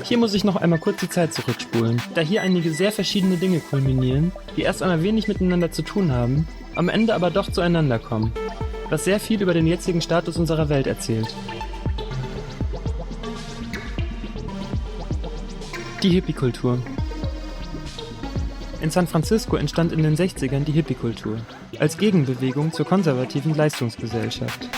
Hier muss ich noch einmal kurz die Zeit zurückspulen, da hier einige sehr verschiedene Dinge kulminieren, die erst einmal wenig miteinander zu tun haben, am Ende aber doch zueinander kommen, was sehr viel über den jetzigen Status unserer Welt erzählt. Die Hippie-Kultur. In San Francisco entstand in den 60ern die Hippie-Kultur, als Gegenbewegung zur konservativen Leistungsgesellschaft.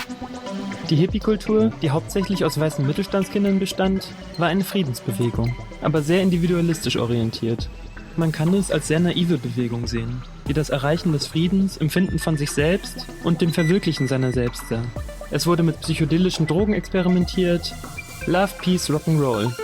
Die Hippie-Kultur, die hauptsächlich aus weißen Mittelstandskindern bestand, war eine Friedensbewegung, aber sehr individualistisch orientiert. Man kann es als sehr naive Bewegung sehen, die das Erreichen des Friedens im Finden von sich selbst und dem Verwirklichen seiner selbst sah. Es wurde mit psychedelischen Drogen experimentiert, Love, Peace, Rock'n'Roll.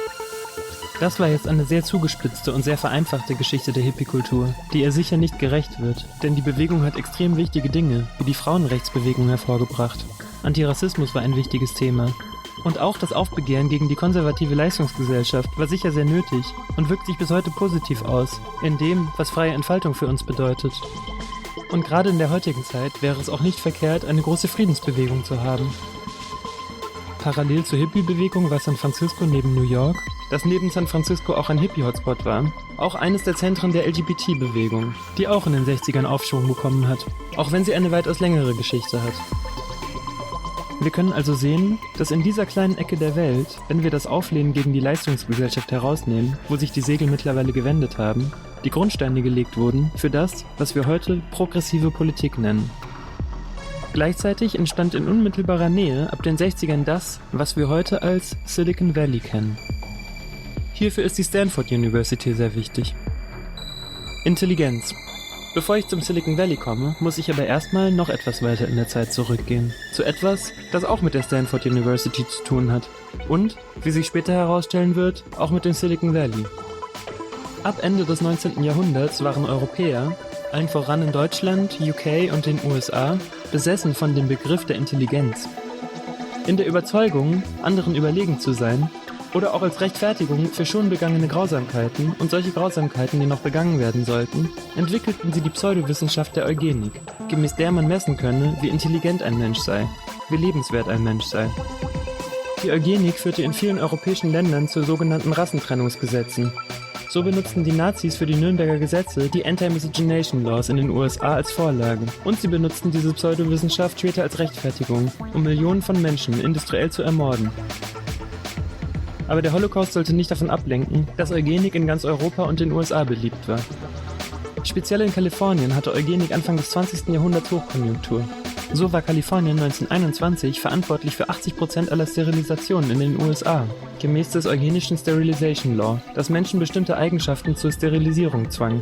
Das war jetzt eine sehr zugespitzte und sehr vereinfachte Geschichte der Hippie-Kultur, die ihr sicher nicht gerecht wird, denn die Bewegung hat extrem wichtige Dinge, wie die Frauenrechtsbewegung hervorgebracht. Antirassismus war ein wichtiges Thema. Und auch das Aufbegehren gegen die konservative Leistungsgesellschaft war sicher sehr nötig und wirkt sich bis heute positiv aus, in dem, was freie Entfaltung für uns bedeutet. Und gerade in der heutigen Zeit wäre es auch nicht verkehrt, eine große Friedensbewegung zu haben. Parallel zur Hippie-Bewegung war San Francisco neben New York, das neben San Francisco auch ein Hippie-Hotspot war, auch eines der Zentren der LGBT-Bewegung, die auch in den 60ern Aufschwung bekommen hat, auch wenn sie eine weitaus längere Geschichte hat. Wir können also sehen, dass in dieser kleinen Ecke der Welt, wenn wir das Auflehnen gegen die Leistungsgesellschaft herausnehmen, wo sich die Segel mittlerweile gewendet haben, die Grundsteine gelegt wurden für das, was wir heute progressive Politik nennen. Gleichzeitig entstand in unmittelbarer Nähe ab den 60ern das, was wir heute als Silicon Valley kennen. Hierfür ist die Stanford University sehr wichtig. Intelligenz. Bevor ich zum Silicon Valley komme, muss ich aber erstmal noch etwas weiter in der Zeit zurückgehen. Zu etwas, das auch mit der Stanford University zu tun hat. Und, wie sich später herausstellen wird, auch mit dem Silicon Valley. Ab Ende des 19. Jahrhunderts waren Europäer, allen voran in Deutschland, UK und den USA, besessen von dem Begriff der Intelligenz. In der Überzeugung, anderen überlegen zu sein, oder auch als Rechtfertigung für schon begangene Grausamkeiten und solche Grausamkeiten, die noch begangen werden sollten, entwickelten sie die Pseudowissenschaft der Eugenik, gemäß der man messen könne, wie intelligent ein Mensch sei, wie lebenswert ein Mensch sei. Die Eugenik führte in vielen europäischen Ländern zu sogenannten Rassentrennungsgesetzen. So benutzten die Nazis für die Nürnberger Gesetze die Anti-Miscegenation Laws in den USA als Vorlage und sie benutzten diese Pseudowissenschaft später als Rechtfertigung, um Millionen von Menschen industriell zu ermorden. Aber der Holocaust sollte nicht davon ablenken, dass Eugenik in ganz Europa und den USA beliebt war. Speziell in Kalifornien hatte Eugenik Anfang des 20. Jahrhunderts Hochkonjunktur. So war Kalifornien 1921 verantwortlich für 80% aller Sterilisationen in den USA, gemäß des eugenischen Sterilization Law, das Menschen bestimmte Eigenschaften zur Sterilisierung zwang.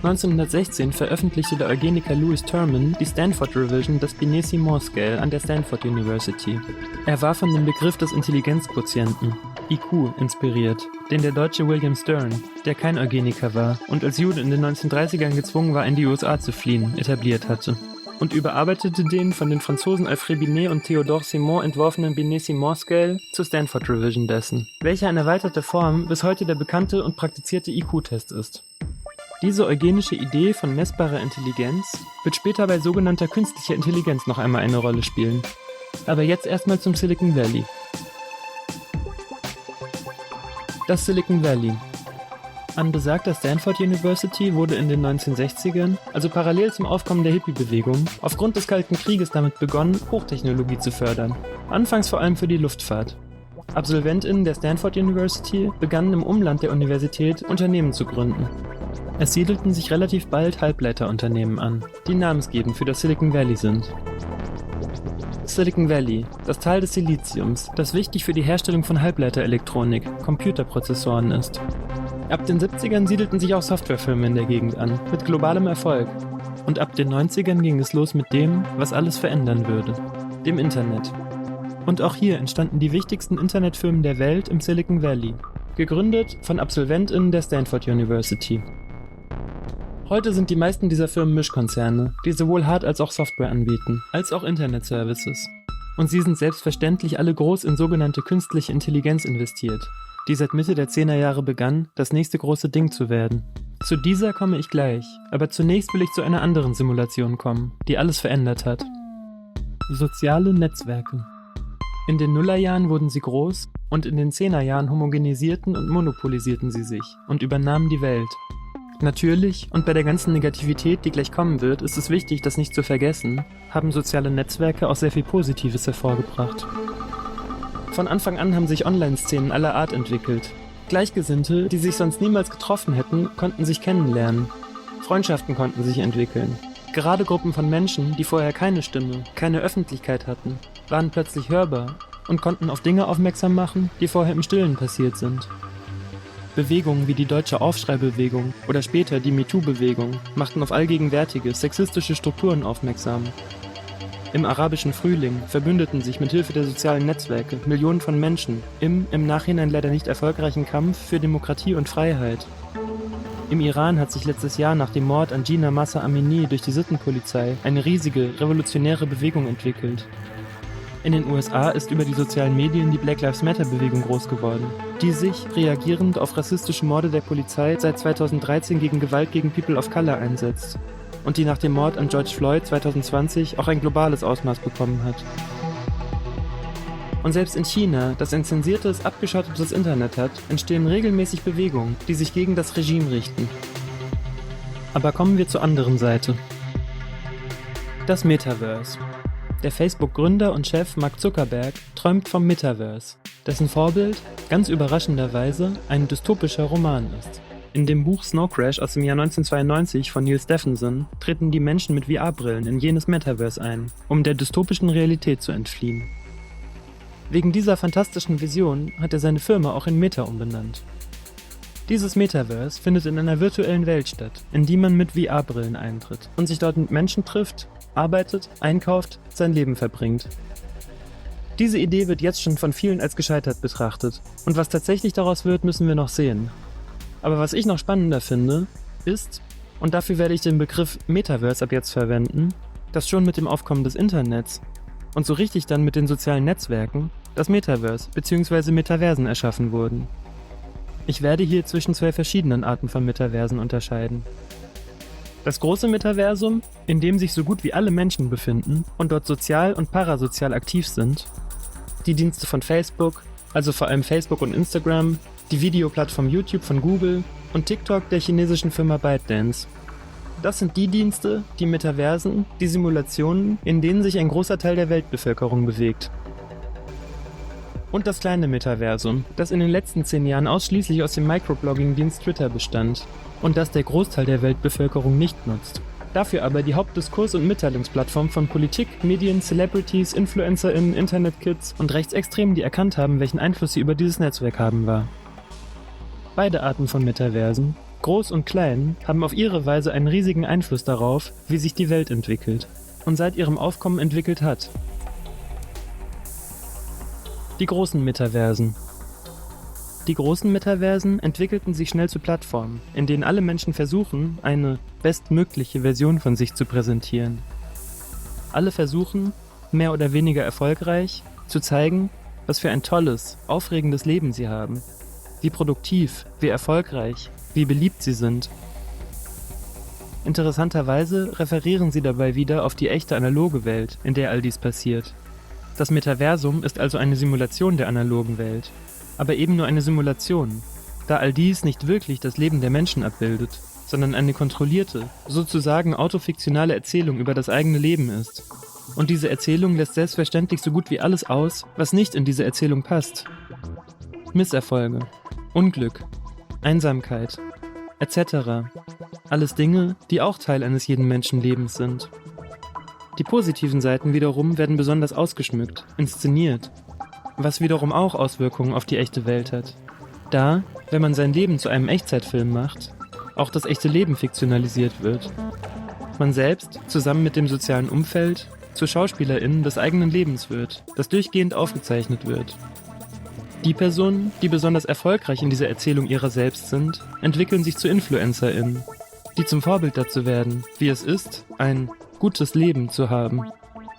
1916 veröffentlichte der Eugeniker Louis Terman die Stanford Revision des Binet-Simon Scale an der Stanford University. Er war von dem Begriff des Intelligenzquotienten, IQ, inspiriert, den der Deutsche William Stern, der kein Eugeniker war und als Jude in den 1930ern gezwungen war, in die USA zu fliehen, etabliert hatte. Und überarbeitete den von den Franzosen Alfred Binet und Theodore Simon entworfenen Binet-Simon Scale zur Stanford Revision dessen, welcher in erweiterter Form bis heute der bekannte und praktizierte IQ-Test ist. Diese eugenische Idee von messbarer Intelligenz wird später bei sogenannter künstlicher Intelligenz noch einmal eine Rolle spielen. Aber jetzt erstmal zum Silicon Valley. Das Silicon Valley. An besagter Stanford University wurde in den 1960ern, also parallel zum Aufkommen der Hippie-Bewegung, aufgrund des Kalten Krieges damit begonnen, Hochtechnologie zu fördern. Anfangs vor allem für die Luftfahrt. AbsolventInnen der Stanford University begannen im Umland der Universität Unternehmen zu gründen. Es siedelten sich relativ bald Halbleiterunternehmen an, die namensgebend für das Silicon Valley sind. Silicon Valley, das Tal des Siliziums, das wichtig für die Herstellung von Halbleiterelektronik, Computerprozessoren ist. Ab den 70ern siedelten sich auch Softwarefirmen in der Gegend an, mit globalem Erfolg. Und ab den 90ern ging es los mit dem, was alles verändern würde, dem Internet. Und auch hier entstanden die wichtigsten Internetfirmen der Welt im Silicon Valley, gegründet von AbsolventInnen der Stanford University. Heute sind die meisten dieser Firmen Mischkonzerne, die sowohl Hard- als auch Software anbieten, als auch Internet-Services. Und sie sind selbstverständlich alle groß in sogenannte künstliche Intelligenz investiert, die seit Mitte der 10er Jahre begann, das nächste große Ding zu werden. Zu dieser komme ich gleich, aber zunächst will ich zu einer anderen Simulation kommen, die alles verändert hat. Soziale Netzwerke. In den Nullerjahren wurden sie groß und in den 10er Jahren homogenisierten und monopolisierten sie sich und übernahmen die Welt. Natürlich, und bei der ganzen Negativität, die gleich kommen wird, ist es wichtig, das nicht zu vergessen, haben soziale Netzwerke auch sehr viel Positives hervorgebracht. Von Anfang an haben sich Online-Szenen aller Art entwickelt. Gleichgesinnte, die sich sonst niemals getroffen hätten, konnten sich kennenlernen. Freundschaften konnten sich entwickeln. Gerade Gruppen von Menschen, die vorher keine Stimme, keine Öffentlichkeit hatten, waren plötzlich hörbar und konnten auf Dinge aufmerksam machen, die vorher im Stillen passiert sind. Bewegungen wie die Deutsche Aufschreibewegung oder später die MeToo-Bewegung machten auf allgegenwärtige, sexistische Strukturen aufmerksam. Im arabischen Frühling verbündeten sich mit Hilfe der sozialen Netzwerke Millionen von Menschen im Nachhinein leider nicht erfolgreichen Kampf für Demokratie und Freiheit. Im Iran hat sich letztes Jahr nach dem Mord an Jina Mahsa Amini durch die Sittenpolizei eine riesige, revolutionäre Bewegung entwickelt. In den USA ist über die sozialen Medien die Black Lives Matter-Bewegung groß geworden, die sich, reagierend auf rassistische Morde der Polizei, seit 2013 gegen Gewalt gegen People of Color einsetzt und die nach dem Mord an George Floyd 2020 auch ein globales Ausmaß bekommen hat. Und selbst in China, das ein zensiertes, abgeschottetes Internet hat, entstehen regelmäßig Bewegungen, die sich gegen das Regime richten. Aber kommen wir zur anderen Seite. Das Metaverse. Der Facebook-Gründer und Chef Mark Zuckerberg träumt vom Metaverse, dessen Vorbild, ganz überraschenderweise, ein dystopischer Roman ist. In dem Buch Snow Crash aus dem Jahr 1992 von Neil Stephenson treten die Menschen mit VR-Brillen in jenes Metaverse ein, um der dystopischen Realität zu entfliehen. Wegen dieser fantastischen Vision hat er seine Firma auch in Meta umbenannt. Dieses Metaverse findet in einer virtuellen Welt statt, in die man mit VR-Brillen eintritt und sich dort mit Menschen trifft, arbeitet, einkauft, sein Leben verbringt. Diese Idee wird jetzt schon von vielen als gescheitert betrachtet und was tatsächlich daraus wird, müssen wir noch sehen. Aber was ich noch spannender finde, ist, und dafür werde ich den Begriff Metaverse ab jetzt verwenden, dass schon mit dem Aufkommen des Internets und so richtig dann mit den sozialen Netzwerken das Metaverse bzw. Metaversen erschaffen wurden. Ich werde hier zwischen zwei verschiedenen Arten von Metaversen unterscheiden. Das große Metaversum, in dem sich so gut wie alle Menschen befinden und dort sozial und parasozial aktiv sind. Die Dienste von Facebook, also vor allem Facebook und Instagram, die Videoplattform YouTube von Google und TikTok der chinesischen Firma ByteDance. Das sind die Dienste, die Metaversen, die Simulationen, in denen sich ein großer Teil der Weltbevölkerung bewegt. Und das kleine Metaversum, das in den letzten 10 Jahren ausschließlich aus dem Microblogging-Dienst Twitter bestand und das der Großteil der Weltbevölkerung nicht nutzt. Dafür aber die Hauptdiskurs- und Mitteilungsplattform von Politik, Medien, Celebrities, InfluencerInnen, Internetkids und Rechtsextremen, die erkannt haben, welchen Einfluss sie über dieses Netzwerk haben, war. Beide Arten von Metaversen, groß und klein, haben auf ihre Weise einen riesigen Einfluss darauf, wie sich die Welt entwickelt und seit ihrem Aufkommen entwickelt hat. Die großen Metaversen. Die großen Metaversen entwickelten sich schnell zu Plattformen, in denen alle Menschen versuchen, eine bestmögliche Version von sich zu präsentieren. Alle versuchen, mehr oder weniger erfolgreich, zu zeigen, was für ein tolles, aufregendes Leben sie haben, wie produktiv, wie erfolgreich, wie beliebt sie sind. Interessanterweise referieren sie dabei wieder auf die echte analoge Welt, in der all dies passiert. Das Metaversum ist also eine Simulation der analogen Welt, aber eben nur eine Simulation, da all dies nicht wirklich das Leben der Menschen abbildet, sondern eine kontrollierte, sozusagen autofiktionale Erzählung über das eigene Leben ist. Und diese Erzählung lässt selbstverständlich so gut wie alles aus, was nicht in diese Erzählung passt. Misserfolge, Unglück, Einsamkeit, etc. Alles Dinge, die auch Teil eines jeden Menschenlebens sind. Die positiven Seiten wiederum werden besonders ausgeschmückt, inszeniert, was wiederum auch Auswirkungen auf die echte Welt hat. Da, wenn man sein Leben zu einem Echtzeitfilm macht, auch das echte Leben fiktionalisiert wird. Man selbst, zusammen mit dem sozialen Umfeld, zu SchauspielerInnen des eigenen Lebens wird, das durchgehend aufgezeichnet wird. Die Personen, die besonders erfolgreich in dieser Erzählung ihrer selbst sind, entwickeln sich zu InfluencerInnen. die zum Vorbild dazu werden, wie es ist, ein gutes Leben zu haben.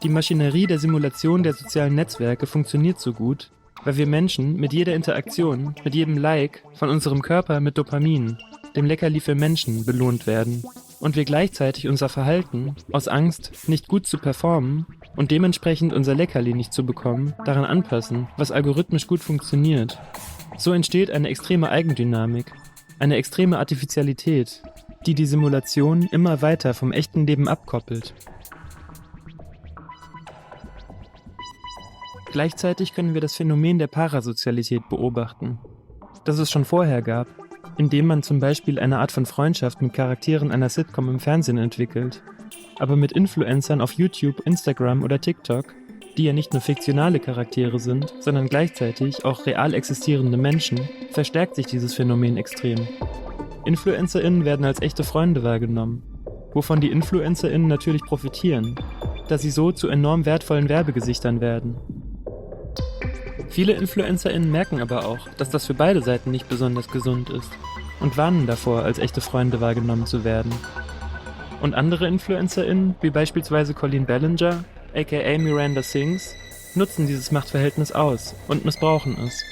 Die Maschinerie der Simulation der sozialen Netzwerke funktioniert so gut, weil wir Menschen mit jeder Interaktion, mit jedem Like von unserem Körper mit Dopamin, dem Leckerli für Menschen, belohnt werden. Und wir gleichzeitig unser Verhalten, aus Angst, nicht gut zu performen und dementsprechend unser Leckerli nicht zu bekommen, daran anpassen, was algorithmisch gut funktioniert. So entsteht eine extreme Eigendynamik, eine extreme Artifizialität, die die Simulation immer weiter vom echten Leben abkoppelt. Gleichzeitig können wir das Phänomen der Parasozialität beobachten, das es schon vorher gab, indem man zum Beispiel eine Art von Freundschaft mit Charakteren einer Sitcom im Fernsehen entwickelt, aber mit Influencern auf YouTube, Instagram oder TikTok, die ja nicht nur fiktionale Charaktere sind, sondern gleichzeitig auch real existierende Menschen, verstärkt sich dieses Phänomen extrem. InfluencerInnen werden als echte Freunde wahrgenommen, wovon die InfluencerInnen natürlich profitieren, da sie so zu enorm wertvollen Werbegesichtern werden. Viele InfluencerInnen merken aber auch, dass das für beide Seiten nicht besonders gesund ist und warnen davor, als echte Freunde wahrgenommen zu werden. Und andere InfluencerInnen, wie beispielsweise Colleen Ballinger, aka Miranda Sings, nutzen dieses Machtverhältnis aus und missbrauchen es.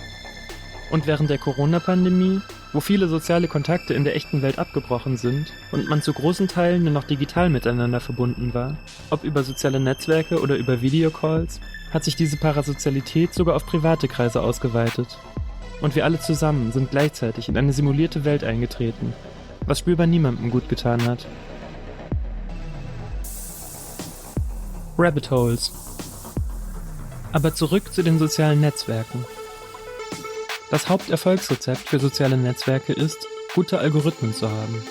Und während der Corona-Pandemie, wo viele soziale Kontakte in der echten Welt abgebrochen sind und man zu großen Teilen nur noch digital miteinander verbunden war, ob über soziale Netzwerke oder über Videocalls, hat sich diese Parasozialität sogar auf private Kreise ausgeweitet. Und wir alle zusammen sind gleichzeitig in eine simulierte Welt eingetreten, was spürbar niemandem gut getan hat. Rabbit Holes. Aber zurück zu den sozialen Netzwerken. Das Haupterfolgsrezept für soziale Netzwerke ist, gute Algorithmen zu haben.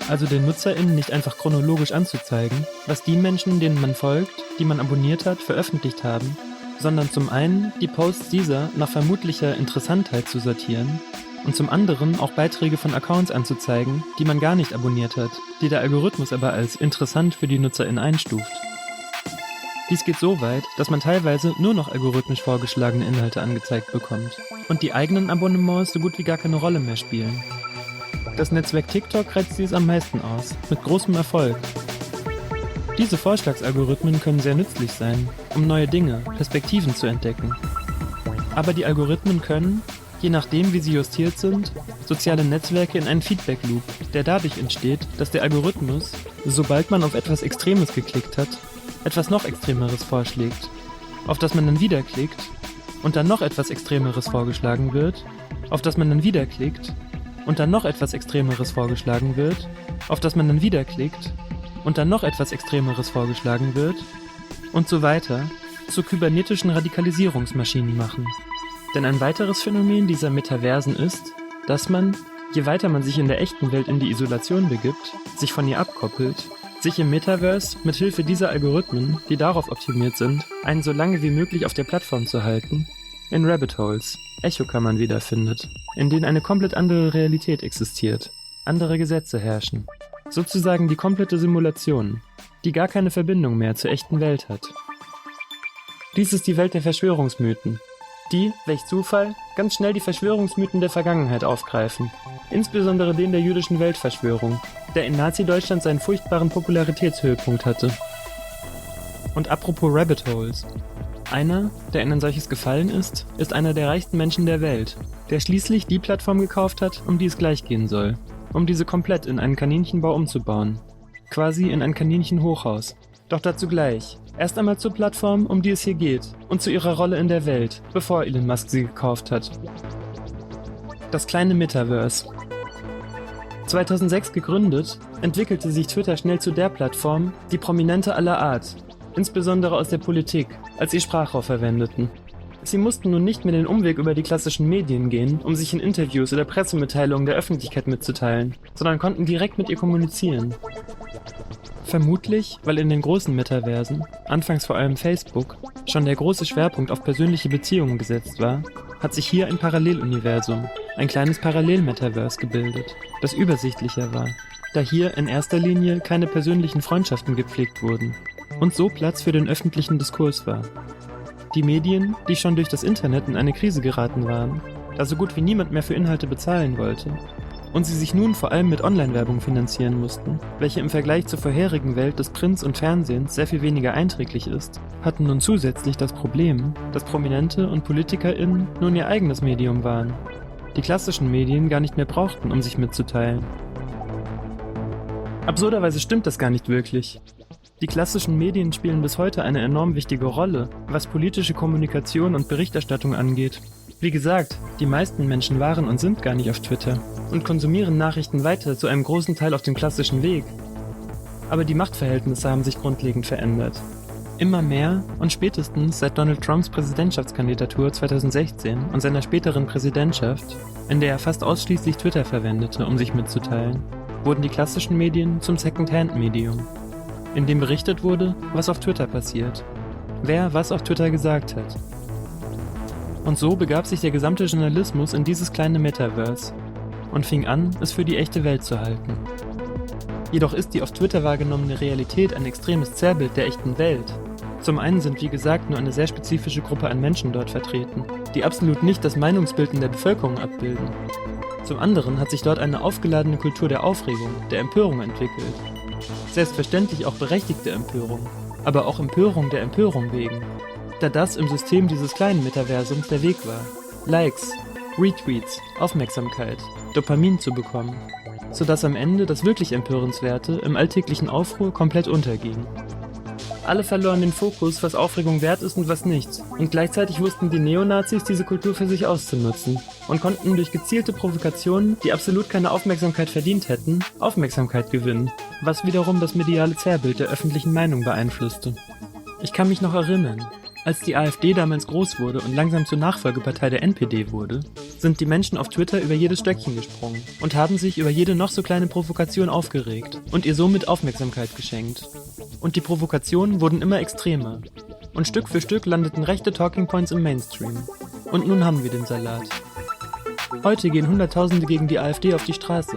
Also den NutzerInnen nicht einfach chronologisch anzuzeigen, was die Menschen, denen man folgt, die man abonniert hat, veröffentlicht haben, sondern zum einen die Posts dieser nach vermutlicher Interessantheit zu sortieren und zum anderen auch Beiträge von Accounts anzuzeigen, die man gar nicht abonniert hat, die der Algorithmus aber als interessant für die NutzerInnen einstuft. Dies geht so weit, dass man teilweise nur noch algorithmisch vorgeschlagene Inhalte angezeigt bekommt und die eigenen Abonnements so gut wie gar keine Rolle mehr spielen. Das Netzwerk TikTok reizt dies am meisten aus, mit großem Erfolg. Diese Vorschlagsalgorithmen können sehr nützlich sein, um neue Dinge, Perspektiven zu entdecken. Aber die Algorithmen können, je nachdem wie sie justiert sind, soziale Netzwerke in einen Feedback-Loop, der dadurch entsteht, dass der Algorithmus, sobald man auf etwas Extremes geklickt hat, etwas noch Extremeres vorschlägt, auf das man dann wieder klickt und dann noch etwas Extremeres vorgeschlagen wird, auf das man dann wieder klickt und dann noch etwas Extremeres vorgeschlagen wird, auf das man dann wieder klickt und dann noch etwas Extremeres vorgeschlagen wird und so weiter zu kybernetischen Radikalisierungsmaschinen machen. Denn ein weiteres Phänomen dieser Metaversen ist, dass man, je weiter man sich in der echten Welt in die Isolation begibt, sich von ihr abkoppelt, sich im Metaverse mit Hilfe dieser Algorithmen, die darauf optimiert sind, einen so lange wie möglich auf der Plattform zu halten, in Rabbit Holes, Echokammern wiederfindet, in denen eine komplett andere Realität existiert, andere Gesetze herrschen. Sozusagen die komplette Simulation, die gar keine Verbindung mehr zur echten Welt hat. Dies ist die Welt der Verschwörungsmythen, die, welch Zufall, ganz schnell die Verschwörungsmythen der Vergangenheit aufgreifen, insbesondere den der jüdischen Weltverschwörung, der in Nazi-Deutschland seinen furchtbaren Popularitätshöhepunkt hatte. Und apropos Rabbit Holes. Einer, der in ein solches gefallen ist einer der reichsten Menschen der Welt, der schließlich die Plattform gekauft hat, um die es gleich gehen soll, um diese komplett in einen Kaninchenbau umzubauen. Quasi in ein Kaninchenhochhaus. Doch dazu gleich. Erst einmal zur Plattform, um die es hier geht, und zu ihrer Rolle in der Welt, bevor Elon Musk sie gekauft hat. Das kleine Metaverse. 2006 gegründet, entwickelte sich Twitter schnell zu der Plattform, die Prominente aller Art, insbesondere aus der Politik, als ihr Sprachrohr verwendeten. Sie mussten nun nicht mehr den Umweg über die klassischen Medien gehen, um sich in Interviews oder Pressemitteilungen der Öffentlichkeit mitzuteilen, sondern konnten direkt mit ihr kommunizieren. Vermutlich, weil in den großen Metaversen, anfangs vor allem Facebook, schon der große Schwerpunkt auf persönliche Beziehungen gesetzt war, hat sich hier ein Paralleluniversum, ein kleines Parallel-Metaverse gebildet, das übersichtlicher war, da hier in erster Linie keine persönlichen Freundschaften gepflegt wurden und so Platz für den öffentlichen Diskurs war. Die Medien, die schon durch das Internet in eine Krise geraten waren, da so gut wie niemand mehr für Inhalte bezahlen wollte, und sie sich nun vor allem mit Online-Werbung finanzieren mussten, welche im Vergleich zur vorherigen Welt des Prints und Fernsehens sehr viel weniger einträglich ist, hatten nun zusätzlich das Problem, dass Prominente und PolitikerInnen nun ihr eigenes Medium waren, die klassischen Medien gar nicht mehr brauchten, um sich mitzuteilen. Absurderweise stimmt das gar nicht wirklich. Die klassischen Medien spielen bis heute eine enorm wichtige Rolle, was politische Kommunikation und Berichterstattung angeht. Wie gesagt, die meisten Menschen waren und sind gar nicht auf Twitter und konsumieren Nachrichten weiter zu einem großen Teil auf dem klassischen Weg. Aber die Machtverhältnisse haben sich grundlegend verändert. Immer mehr und spätestens seit Donald Trumps Präsidentschaftskandidatur 2016 und seiner späteren Präsidentschaft, in der er fast ausschließlich Twitter verwendete, um sich mitzuteilen, wurden die klassischen Medien zum Second-Hand-Medium, in dem berichtet wurde, was auf Twitter passiert, wer was auf Twitter gesagt hat. Und so begab sich der gesamte Journalismus in dieses kleine Metaverse und fing an, es für die echte Welt zu halten. Jedoch ist die auf Twitter wahrgenommene Realität ein extremes Zerrbild der echten Welt. Zum einen sind wie gesagt nur eine sehr spezifische Gruppe an Menschen dort vertreten, die absolut nicht das Meinungsbild in der Bevölkerung abbilden. Zum anderen hat sich dort eine aufgeladene Kultur der Aufregung, der Empörung entwickelt. Selbstverständlich auch berechtigte Empörung, aber auch Empörung der Empörung wegen, da das im System dieses kleinen Metaversums der Weg war, Likes, Retweets, Aufmerksamkeit, Dopamin zu bekommen, sodass am Ende das wirklich Empörenswerte im alltäglichen Aufruhr komplett unterging. Alle verloren den Fokus, was Aufregung wert ist und was nicht, und gleichzeitig wussten die Neonazis diese Kultur für sich auszunutzen und konnten durch gezielte Provokationen, die absolut keine Aufmerksamkeit verdient hätten, Aufmerksamkeit gewinnen, was wiederum das mediale Zerrbild der öffentlichen Meinung beeinflusste. Ich kann mich noch erinnern, als die AfD damals groß wurde und langsam zur Nachfolgepartei der NPD wurde, sind die Menschen auf Twitter über jedes Stöckchen gesprungen und haben sich über jede noch so kleine Provokation aufgeregt und ihr somit Aufmerksamkeit geschenkt. Und die Provokationen wurden immer extremer. Und Stück für Stück landeten rechte Talking Points im Mainstream. Und nun haben wir den Salat. Heute gehen Hunderttausende gegen die AfD auf die Straße,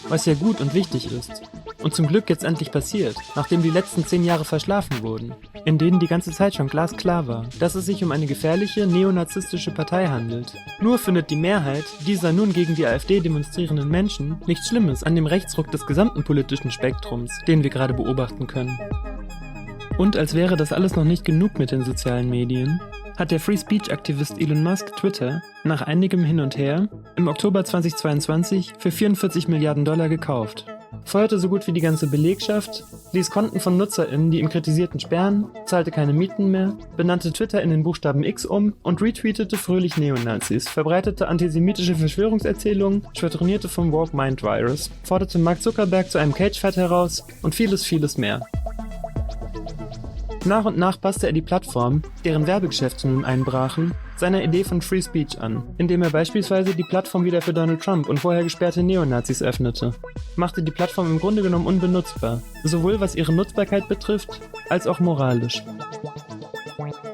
was ja gut und wichtig ist. Und zum Glück jetzt endlich passiert, nachdem die letzten 10 Jahre verschlafen wurden, in denen die ganze Zeit schon glasklar war, dass es sich um eine gefährliche neonazistische Partei handelt. Nur findet die Mehrheit dieser nun gegen die AfD demonstrierenden Menschen nichts Schlimmes an dem Rechtsruck des gesamten politischen Spektrums, den wir gerade beobachten können. Und als wäre das alles noch nicht genug mit den sozialen Medien, hat der Free-Speech-Aktivist Elon Musk Twitter nach einigem Hin und Her im Oktober 2022 für $44 Milliarden gekauft. Feuerte so gut wie die ganze Belegschaft, ließ Konten von NutzerInnen, die ihn kritisierten, sperren, zahlte keine Mieten mehr, benannte Twitter in den Buchstaben X um und retweetete fröhlich Neonazis, verbreitete antisemitische Verschwörungserzählungen, schwadronierte vom Woke Mind Virus, forderte Mark Zuckerberg zu einem Cage-Fight heraus und vieles, vieles mehr. Nach und nach passte er die Plattform, deren Werbegeschäfte nun einbrachen, seiner Idee von Free Speech an, indem er beispielsweise die Plattform wieder für Donald Trump und vorher gesperrte Neonazis öffnete, machte die Plattform im Grunde genommen unbenutzbar, sowohl was ihre Nutzbarkeit betrifft, als auch moralisch.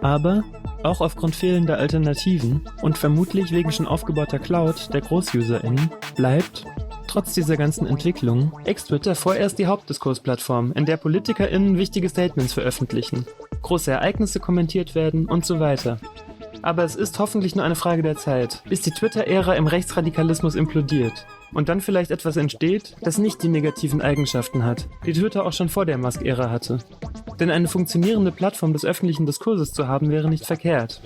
Aber, auch aufgrund fehlender Alternativen und vermutlich wegen schon aufgebauter Cloud der GroßuserInnen, bleibt, trotz dieser ganzen Entwicklung, Ex-Twitter vorerst die Hauptdiskursplattform, in der PolitikerInnen wichtige Statements veröffentlichen, große Ereignisse kommentiert werden und so weiter. Aber es ist hoffentlich nur eine Frage der Zeit, bis die Twitter-Ära im Rechtsradikalismus implodiert und dann vielleicht etwas entsteht, das nicht die negativen Eigenschaften hat, die Twitter auch schon vor der Musk-Ära hatte. Denn eine funktionierende Plattform des öffentlichen Diskurses zu haben, wäre nicht verkehrt.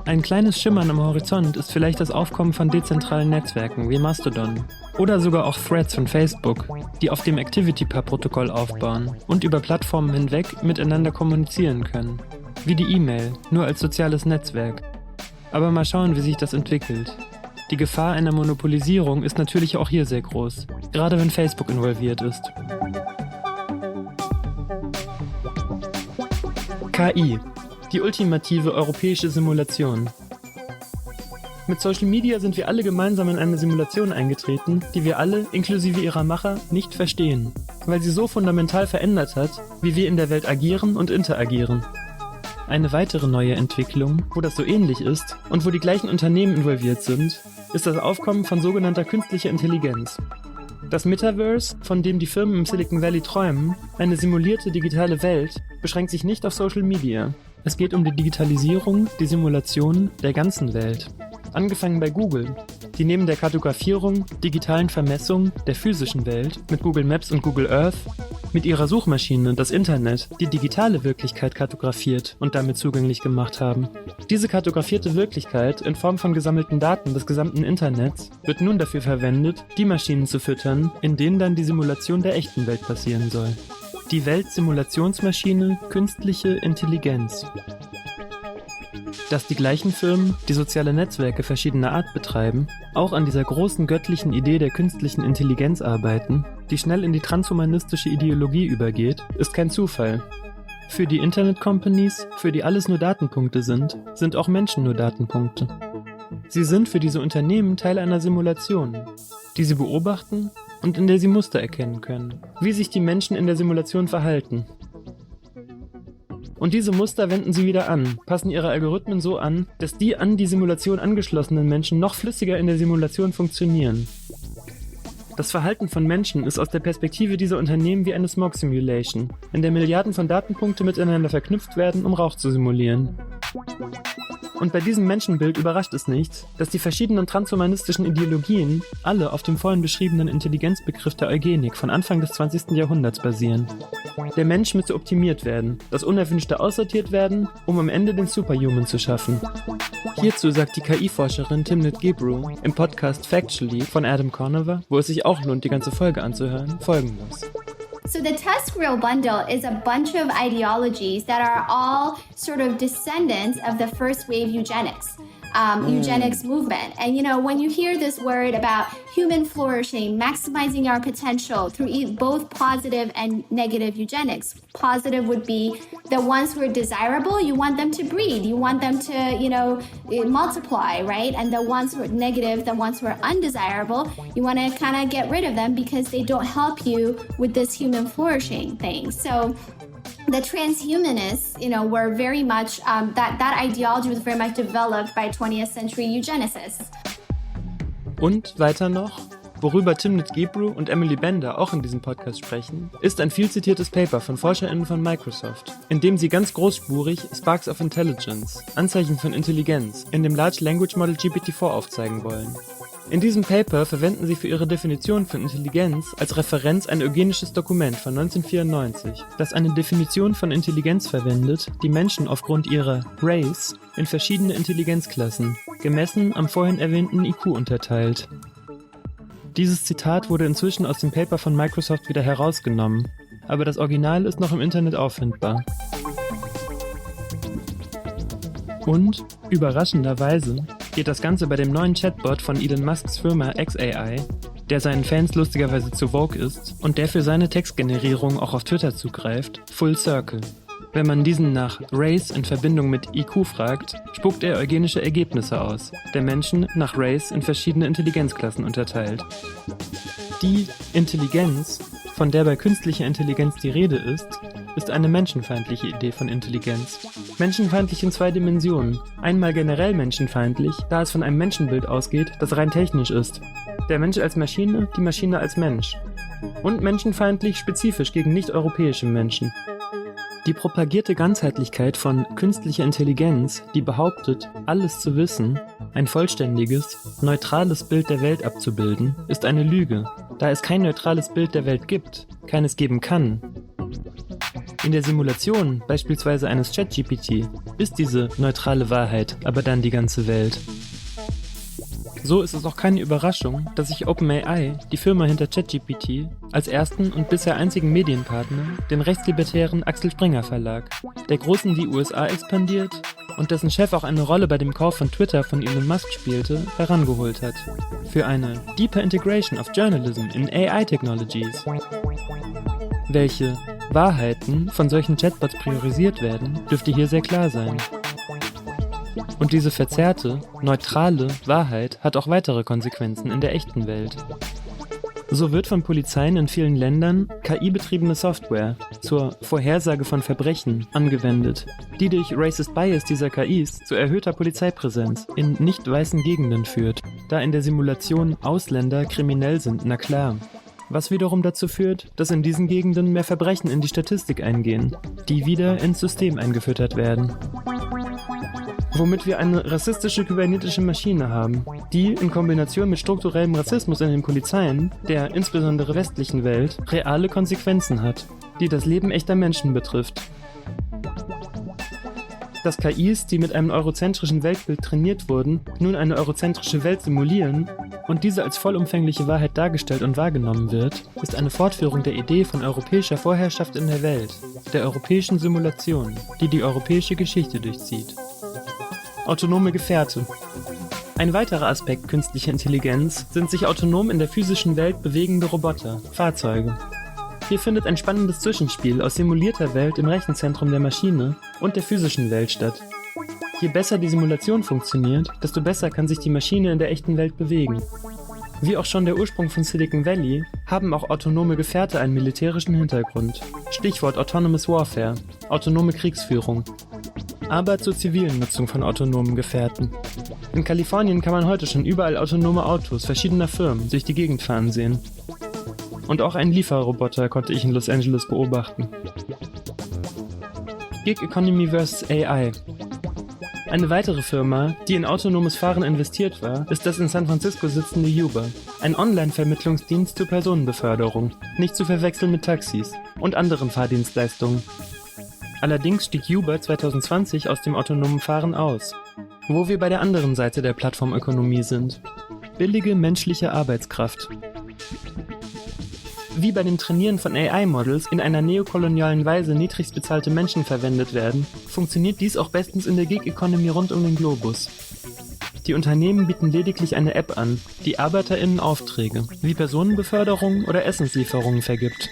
Ein kleines Schimmern am Horizont ist vielleicht das Aufkommen von dezentralen Netzwerken wie Mastodon oder sogar auch Threads von Facebook, die auf dem ActivityPub-Protokoll aufbauen und über Plattformen hinweg miteinander kommunizieren können. Wie die E-Mail, nur als soziales Netzwerk. Aber mal schauen, wie sich das entwickelt. Die Gefahr einer Monopolisierung ist natürlich auch hier sehr groß, gerade wenn Facebook involviert ist. KI. Die ultimative europäische Simulation. Mit Social Media sind wir alle gemeinsam in eine Simulation eingetreten, die wir alle, inklusive ihrer Macher, nicht verstehen, weil sie so fundamental verändert hat, wie wir in der Welt agieren und interagieren. Eine weitere neue Entwicklung, wo das so ähnlich ist und wo die gleichen Unternehmen involviert sind, ist das Aufkommen von sogenannter künstlicher Intelligenz. Das Metaverse, von dem die Firmen im Silicon Valley träumen, eine simulierte digitale Welt, beschränkt sich nicht auf Social Media. Es geht um die Digitalisierung, die Simulation der ganzen Welt. Angefangen bei Google, die neben der Kartografierung, digitalen Vermessung der physischen Welt mit Google Maps und Google Earth mit ihrer Suchmaschine das Internet, die digitale Wirklichkeit kartografiert und damit zugänglich gemacht haben. Diese kartografierte Wirklichkeit in Form von gesammelten Daten des gesamten Internets wird nun dafür verwendet, die Maschinen zu füttern, in denen dann die Simulation der echten Welt passieren soll. Die Weltsimulationsmaschine Künstliche Intelligenz. Dass die gleichen Firmen, die soziale Netzwerke verschiedener Art betreiben, auch an dieser großen göttlichen Idee der künstlichen Intelligenz arbeiten, die schnell in die transhumanistische Ideologie übergeht, ist kein Zufall. Für die Internet-Companies, für die alles nur Datenpunkte sind auch Menschen nur Datenpunkte. Sie sind für diese Unternehmen Teil einer Simulation, die sie beobachten und in der sie Muster erkennen können, wie sich die Menschen in der Simulation verhalten. Und diese Muster wenden sie wieder an, passen ihre Algorithmen so an, dass die an die Simulation angeschlossenen Menschen noch flüssiger in der Simulation funktionieren. Das Verhalten von Menschen ist aus der Perspektive dieser Unternehmen wie eine Smog-Simulation, in der Milliarden von Datenpunkte miteinander verknüpft werden, um Rauch zu simulieren. Und bei diesem Menschenbild überrascht es nicht, dass die verschiedenen transhumanistischen Ideologien alle auf dem vorhin beschriebenen Intelligenzbegriff der Eugenik von Anfang des 20. Jahrhunderts basieren. Der Mensch müsse optimiert werden, das Unerwünschte aussortiert werden, um am Ende den Superhuman zu schaffen. Hierzu sagt die KI-Forscherin Timnit Gebru im Podcast Factually von Adam Conover, wo es sich auch lohnt, die ganze Folge anzuhören, Folgendes. So the TUSCREAL bundle is a bunch of ideologies that are all sort of descendants of the first wave eugenics movement. And you know, when you hear this word about human flourishing, maximizing our potential through both positive and negative eugenics, positive would be the ones who are desirable, you want them to breed, you want them to, multiply, right? And the ones who are negative, the ones who are undesirable, you want to kind of get rid of them because they don't help you with this human flourishing thing. So the transhumanists, were very much, that ideology was very much developed by 20th century eugenicists. Und weiter noch, worüber Timnit Gebru und Emily Bender auch in diesem Podcast sprechen, ist ein viel zitiertes Paper von ForscherInnen von Microsoft, in dem sie ganz großspurig Sparks of Intelligence, Anzeichen von Intelligenz, in dem Large Language Model GPT-4 aufzeigen wollen. In diesem Paper verwenden sie für ihre Definition von Intelligenz als Referenz ein eugenisches Dokument von 1994, das eine Definition von Intelligenz verwendet, die Menschen aufgrund ihrer Race in verschiedene Intelligenzklassen, gemessen am vorhin erwähnten IQ unterteilt. Dieses Zitat wurde inzwischen aus dem Paper von Microsoft wieder herausgenommen, aber das Original ist noch im Internet auffindbar. Und, überraschenderweise, geht das Ganze bei dem neuen Chatbot von Elon Musks Firma xAI, der seinen Fans lustigerweise zu Vogue ist und der für seine Textgenerierung auch auf Twitter zugreift, full circle. Wenn man diesen nach Race in Verbindung mit IQ fragt, spuckt er eugenische Ergebnisse aus, der Menschen nach Race in verschiedene Intelligenzklassen unterteilt. Die Intelligenz, von der bei künstlicher Intelligenz die Rede ist eine menschenfeindliche Idee von Intelligenz. Menschenfeindlich in zwei Dimensionen. Einmal generell menschenfeindlich, da es von einem Menschenbild ausgeht, das rein technisch ist. Der Mensch als Maschine, die Maschine als Mensch. Und menschenfeindlich spezifisch gegen nicht-europäische Menschen. Die propagierte Ganzheitlichkeit von künstlicher Intelligenz, die behauptet, alles zu wissen, ein vollständiges, neutrales Bild der Welt abzubilden, ist eine Lüge, da es kein neutrales Bild der Welt gibt, keines geben kann. In der Simulation, beispielsweise eines ChatGPT, ist diese neutrale Wahrheit aber dann die ganze Welt. So ist es auch keine Überraschung, dass sich OpenAI, die Firma hinter ChatGPT, als ersten und bisher einzigen Medienpartner den rechtslibertären Axel Springer Verlag, der groß in die USA expandiert und dessen Chef auch eine Rolle bei dem Kauf von Twitter von Elon Musk spielte, herangeholt hat. Für eine Deeper Integration of Journalism in AI Technologies. Welche Wahrheiten von solchen Chatbots priorisiert werden, dürfte hier sehr klar sein. Und diese verzerrte, neutrale Wahrheit hat auch weitere Konsequenzen in der echten Welt. So wird von Polizeien in vielen Ländern KI-betriebene Software zur Vorhersage von Verbrechen angewendet, die durch Racist Bias dieser KIs zu erhöhter Polizeipräsenz in nicht weißen Gegenden führt, da in der Simulation Ausländer kriminell sind, na klar. Was wiederum dazu führt, dass in diesen Gegenden mehr Verbrechen in die Statistik eingehen, die wieder ins System eingefüttert werden. Womit wir eine rassistische kybernetische Maschine haben, die in Kombination mit strukturellem Rassismus in den Polizeien der insbesondere westlichen Welt reale Konsequenzen hat, die das Leben echter Menschen betrifft. Dass KIs, die mit einem eurozentrischen Weltbild trainiert wurden, nun eine eurozentrische Welt simulieren und diese als vollumfängliche Wahrheit dargestellt und wahrgenommen wird, ist eine Fortführung der Idee von europäischer Vorherrschaft in der Welt, der europäischen Simulation, die die europäische Geschichte durchzieht. Autonome Gefährte. Ein weiterer Aspekt künstlicher Intelligenz sind sich autonom in der physischen Welt bewegende Roboter, Fahrzeuge. Hier findet ein spannendes Zwischenspiel aus simulierter Welt im Rechenzentrum der Maschine und der physischen Welt statt. Je besser die Simulation funktioniert, desto besser kann sich die Maschine in der echten Welt bewegen. Wie auch schon der Ursprung von Silicon Valley, haben auch autonome Gefährte einen militärischen Hintergrund. Stichwort Autonomous Warfare, autonome Kriegsführung. Aber zur zivilen Nutzung von autonomen Gefährten. In Kalifornien kann man heute schon überall autonome Autos verschiedener Firmen durch die Gegend fahren sehen. Und auch einen Lieferroboter konnte ich in Los Angeles beobachten. Gig Economy vs. AI. Eine weitere Firma, die in autonomes Fahren investiert war, ist das in San Francisco sitzende Uber, ein Online-Vermittlungsdienst zur Personenbeförderung, nicht zu verwechseln mit Taxis und anderen Fahrdienstleistungen. Allerdings stieg Uber 2020 aus dem autonomen Fahren aus, wo wir bei der anderen Seite der Plattformökonomie sind. Billige menschliche Arbeitskraft. Wie bei dem Trainieren von AI-Models in einer neokolonialen Weise niedrigst bezahlte Menschen verwendet werden, funktioniert dies auch bestens in der Gig-Economy rund um den Globus. Die Unternehmen bieten lediglich eine App an, die ArbeiterInnen Aufträge, wie Personenbeförderung oder Essenslieferungen vergibt.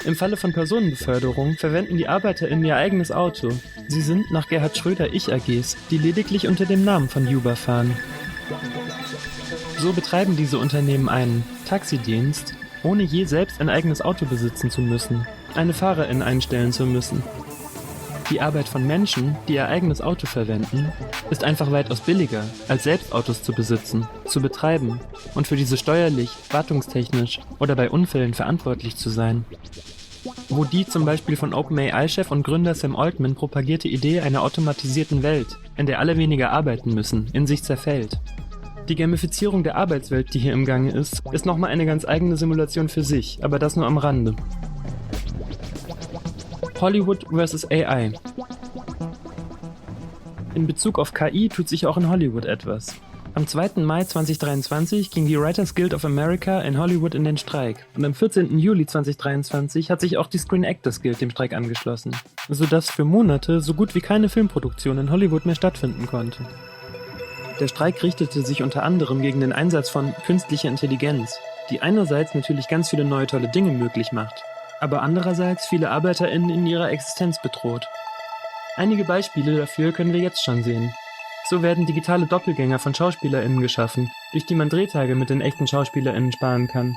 Im Falle von Personenbeförderung verwenden die ArbeiterInnen ihr eigenes Auto. Sie sind nach Gerhard Schröder Ich-AGs, die lediglich unter dem Namen von Uber fahren. So betreiben diese Unternehmen einen Taxidienst, ohne je selbst ein eigenes Auto besitzen zu müssen, eine FahrerIn einstellen zu müssen. Die Arbeit von Menschen, die ihr eigenes Auto verwenden, ist einfach weitaus billiger, als selbst Autos zu besitzen, zu betreiben und für diese steuerlich, wartungstechnisch oder bei Unfällen verantwortlich zu sein. Wo die zum Beispiel von OpenAI-Chef und Gründer Sam Altman propagierte Idee einer automatisierten Welt, in der alle weniger arbeiten müssen, in sich zerfällt. Die Gamifizierung der Arbeitswelt, die hier im Gange ist nochmal eine ganz eigene Simulation für sich, aber das nur am Rande. Hollywood vs. AI. In Bezug auf KI tut sich auch in Hollywood etwas. Am 2. Mai 2023 ging die Writers Guild of America in Hollywood in den Streik und am 14. Juli 2023 hat sich auch die Screen Actors Guild dem Streik angeschlossen, sodass für Monate so gut wie keine Filmproduktion in Hollywood mehr stattfinden konnte. Der Streik richtete sich unter anderem gegen den Einsatz von künstlicher Intelligenz, die einerseits natürlich ganz viele neue tolle Dinge möglich macht, aber andererseits viele ArbeiterInnen in ihrer Existenz bedroht. Einige Beispiele dafür können wir jetzt schon sehen. So werden digitale Doppelgänger von SchauspielerInnen geschaffen, durch die man Drehtage mit den echten SchauspielerInnen sparen kann.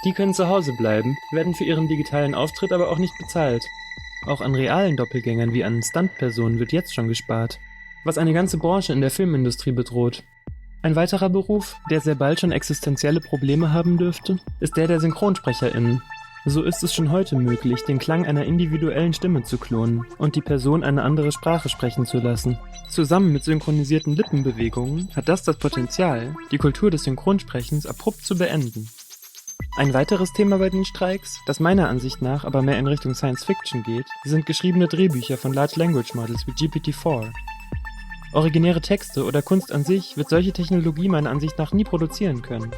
Die können zu Hause bleiben, werden für ihren digitalen Auftritt aber auch nicht bezahlt. Auch an realen Doppelgängern wie an Stuntpersonen wird jetzt schon gespart, was eine ganze Branche in der Filmindustrie bedroht. Ein weiterer Beruf, der sehr bald schon existenzielle Probleme haben dürfte, ist der SynchronsprecherInnen. So ist es schon heute möglich, den Klang einer individuellen Stimme zu klonen und die Person eine andere Sprache sprechen zu lassen. Zusammen mit synchronisierten Lippenbewegungen hat das Potenzial, die Kultur des Synchronsprechens abrupt zu beenden. Ein weiteres Thema bei den Streiks, das meiner Ansicht nach aber mehr in Richtung Science Fiction geht, sind geschriebene Drehbücher von Large Language Models wie GPT-4. Originäre Texte oder Kunst an sich wird solche Technologie meiner Ansicht nach nie produzieren können.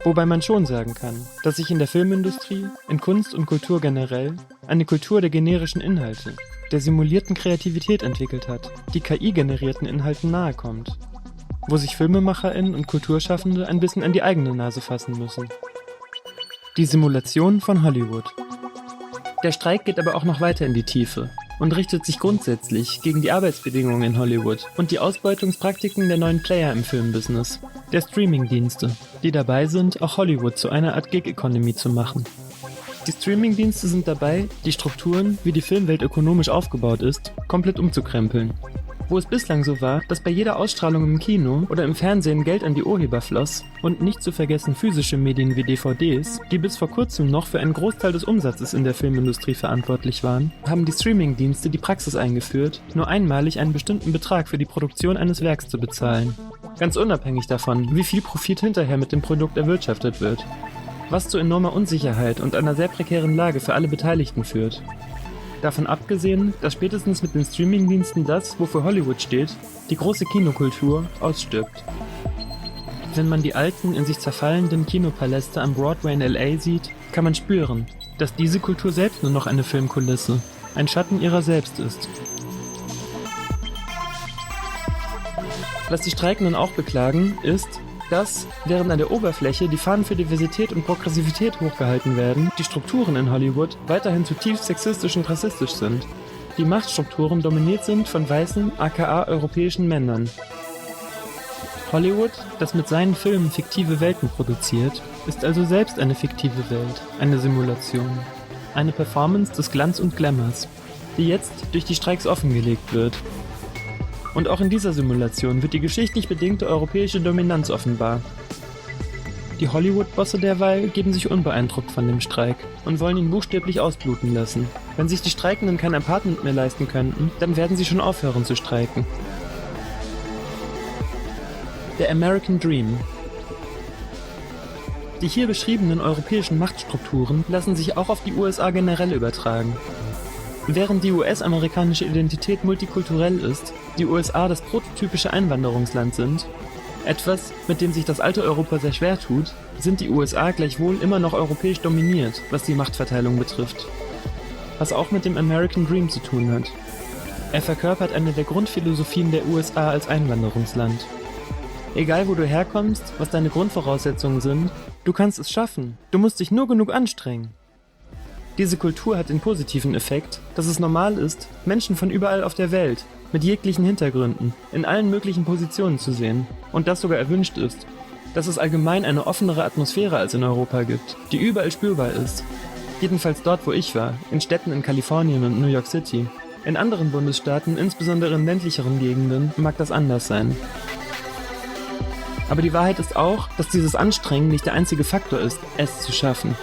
Wobei man schon sagen kann, dass sich in der Filmindustrie, in Kunst und Kultur generell, eine Kultur der generischen Inhalte, der simulierten Kreativität entwickelt hat, die KI-generierten Inhalten nahekommt, wo sich FilmemacherInnen und Kulturschaffende ein bisschen an die eigene Nase fassen müssen. Die Simulation von Hollywood. Der Streik geht aber auch noch weiter in die Tiefe und richtet sich grundsätzlich gegen die Arbeitsbedingungen in Hollywood und die Ausbeutungspraktiken der neuen Player im Filmbusiness, der Streamingdienste, die dabei sind, auch Hollywood zu einer Art Gig-Economy zu machen. Die Streamingdienste sind dabei, die Strukturen, wie die Filmwelt ökonomisch aufgebaut ist, komplett umzukrempeln. Wo es bislang so war, dass bei jeder Ausstrahlung im Kino oder im Fernsehen Geld an die Urheber floss und nicht zu vergessen physische Medien wie DVDs, die bis vor kurzem noch für einen Großteil des Umsatzes in der Filmindustrie verantwortlich waren, haben die Streaming-Dienste die Praxis eingeführt, nur einmalig einen bestimmten Betrag für die Produktion eines Werks zu bezahlen. Ganz unabhängig davon, wie viel Profit hinterher mit dem Produkt erwirtschaftet wird. Was zu enormer Unsicherheit und einer sehr prekären Lage für alle Beteiligten führt. Davon abgesehen, dass spätestens mit den Streamingdiensten das, wofür Hollywood steht, die große Kinokultur, ausstirbt. Wenn man die alten, in sich zerfallenden Kinopaläste am Broadway in LA sieht, kann man spüren, dass diese Kultur selbst nur noch eine Filmkulisse, ein Schatten ihrer selbst ist. Was die Streikenden auch beklagen, ist, dass, während an der Oberfläche die Fahnen für Diversität und Progressivität hochgehalten werden, die Strukturen in Hollywood weiterhin zutiefst sexistisch und rassistisch sind. Die Machtstrukturen dominiert sind von weißen, aka europäischen Männern. Hollywood, das mit seinen Filmen fiktive Welten produziert, ist also selbst eine fiktive Welt, eine Simulation. Eine Performance des Glanz und Glamours, die jetzt durch die Streiks offengelegt wird. Und auch in dieser Simulation wird die geschichtlich bedingte europäische Dominanz offenbar. Die Hollywood-Bosse derweil geben sich unbeeindruckt von dem Streik und wollen ihn buchstäblich ausbluten lassen. Wenn sich die Streikenden kein Apartment mehr leisten könnten, dann werden sie schon aufhören zu streiken. Der American Dream. Die hier beschriebenen europäischen Machtstrukturen lassen sich auch auf die USA generell übertragen. Während die US-amerikanische Identität multikulturell ist, die USA das prototypische Einwanderungsland sind, etwas, mit dem sich das alte Europa sehr schwer tut, sind die USA gleichwohl immer noch europäisch dominiert, was die Machtverteilung betrifft. Was auch mit dem American Dream zu tun hat. Er verkörpert eine der Grundphilosophien der USA als Einwanderungsland. Egal wo du herkommst, was deine Grundvoraussetzungen sind, du kannst es schaffen, du musst dich nur genug anstrengen. Diese Kultur hat den positiven Effekt, dass es normal ist, Menschen von überall auf der Welt, mit jeglichen Hintergründen, in allen möglichen Positionen zu sehen. Und das sogar erwünscht ist. Dass es allgemein eine offenere Atmosphäre als in Europa gibt, die überall spürbar ist. Jedenfalls dort, wo ich war, in Städten in Kalifornien und New York City. In anderen Bundesstaaten, insbesondere in ländlicheren Gegenden, mag das anders sein. Aber die Wahrheit ist auch, dass dieses Anstrengen nicht der einzige Faktor ist, es zu schaffen.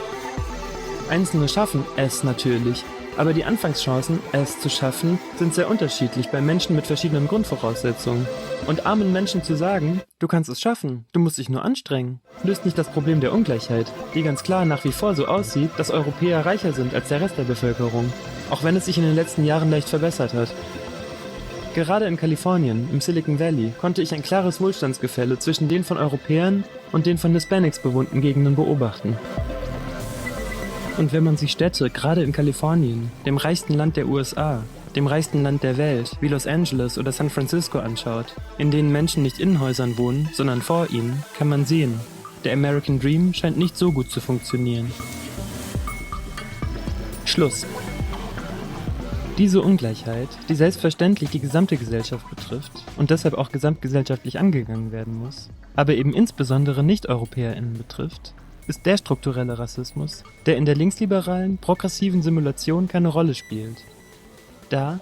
Einzelne schaffen es natürlich, aber die Anfangschancen, es zu schaffen, sind sehr unterschiedlich bei Menschen mit verschiedenen Grundvoraussetzungen. Und armen Menschen zu sagen, du kannst es schaffen, du musst dich nur anstrengen, löst nicht das Problem der Ungleichheit, die ganz klar nach wie vor so aussieht, dass Europäer reicher sind als der Rest der Bevölkerung, auch wenn es sich in den letzten Jahren leicht verbessert hat. Gerade in Kalifornien, im Silicon Valley, konnte ich ein klares Wohlstandsgefälle zwischen den von Europäern und den von Hispanics bewohnten Gegenden beobachten. Und wenn man sich Städte, gerade in Kalifornien, dem reichsten Land der USA, dem reichsten Land der Welt, wie Los Angeles oder San Francisco anschaut, in denen Menschen nicht in Häusern wohnen, sondern vor ihnen, kann man sehen, der American Dream scheint nicht so gut zu funktionieren. Schluss. Diese Ungleichheit, die selbstverständlich die gesamte Gesellschaft betrifft und deshalb auch gesamtgesellschaftlich angegangen werden muss, aber eben insbesondere Nicht-EuropäerInnen betrifft, ist der strukturelle Rassismus, der in der linksliberalen, progressiven Simulation keine Rolle spielt. Da,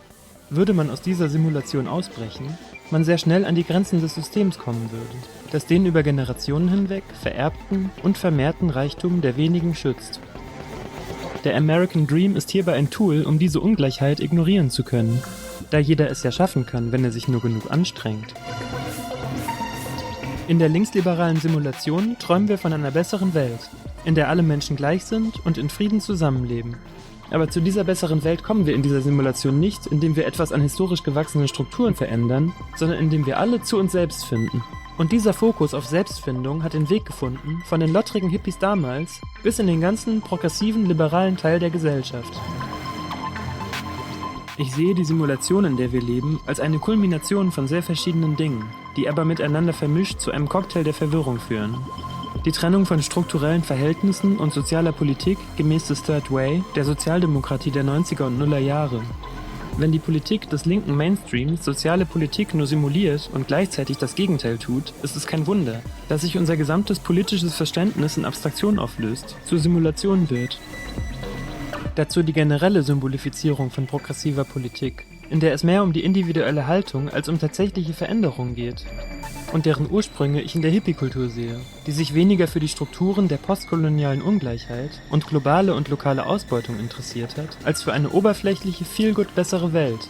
würde man aus dieser Simulation ausbrechen, man sehr schnell an die Grenzen des Systems kommen würde, das den über Generationen hinweg vererbten und vermehrten Reichtum der wenigen schützt. Der American Dream ist hierbei ein Tool, um diese Ungleichheit ignorieren zu können, da jeder es ja schaffen kann, wenn er sich nur genug anstrengt. In der linksliberalen Simulation träumen wir von einer besseren Welt, in der alle Menschen gleich sind und in Frieden zusammenleben. Aber zu dieser besseren Welt kommen wir in dieser Simulation nicht, indem wir etwas an historisch gewachsenen Strukturen verändern, sondern indem wir alle zu uns selbst finden. Und dieser Fokus auf Selbstfindung hat den Weg gefunden, von den lottrigen Hippies damals bis in den ganzen progressiven, liberalen Teil der Gesellschaft. Ich sehe die Simulation, in der wir leben, als eine Kulmination von sehr verschiedenen Dingen, die aber miteinander vermischt zu einem Cocktail der Verwirrung führen. Die Trennung von strukturellen Verhältnissen und sozialer Politik gemäß des Third Way, der Sozialdemokratie der 90er und Nuller Jahre. Wenn die Politik des linken Mainstreams soziale Politik nur simuliert und gleichzeitig das Gegenteil tut, ist es kein Wunder, dass sich unser gesamtes politisches Verständnis in Abstraktion auflöst, zur Simulation wird. Dazu die generelle Symbolifizierung von progressiver Politik. in der es mehr um die individuelle Haltung als um tatsächliche Veränderung geht. Und deren Ursprünge ich in der Hippie-Kultur sehe, die sich weniger für die Strukturen der postkolonialen Ungleichheit und globale und lokale Ausbeutung interessiert hat, als für eine oberflächliche, viel-gut bessere Welt.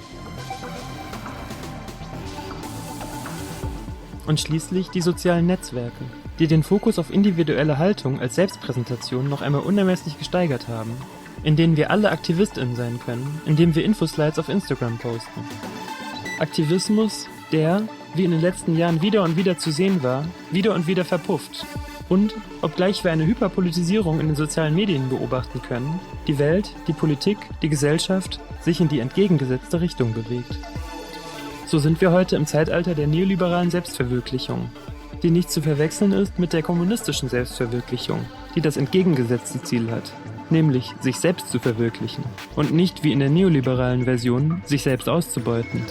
Und schließlich die sozialen Netzwerke, die den Fokus auf individuelle Haltung als Selbstpräsentation noch einmal unermesslich gesteigert haben, in denen wir alle AktivistInnen sein können, indem wir Infoslides auf Instagram posten. Aktivismus, der, wie in den letzten Jahren wieder und wieder zu sehen war, wieder und wieder verpufft. Und, obgleich wir eine Hyperpolitisierung in den sozialen Medien beobachten können, die Welt, die Politik, die Gesellschaft sich in die entgegengesetzte Richtung bewegt. So sind wir heute im Zeitalter der neoliberalen Selbstverwirklichung, die nicht zu verwechseln ist mit der kommunistischen Selbstverwirklichung, die das entgegengesetzte Ziel hat, nämlich sich selbst zu verwirklichen und nicht wie in der neoliberalen Version, sich selbst auszubeuten.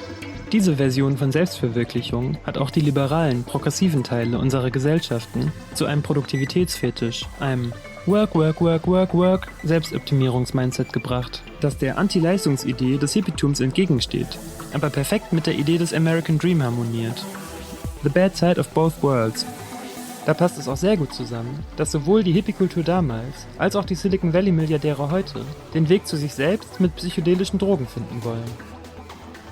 Diese Version von Selbstverwirklichung hat auch die liberalen, progressiven Teile unserer Gesellschaften zu einem Produktivitätsfetisch, einem Work, Selbstoptimierungsmindset gebracht, das der Anti-Leistungsidee des Hippietums entgegensteht, aber perfekt mit der Idee des American Dream harmoniert. The bad side of both worlds. Da passt es auch sehr gut zusammen, dass sowohl die Hippie-Kultur damals als auch die Silicon Valley-Milliardäre heute den Weg zu sich selbst mit psychedelischen Drogen finden wollen.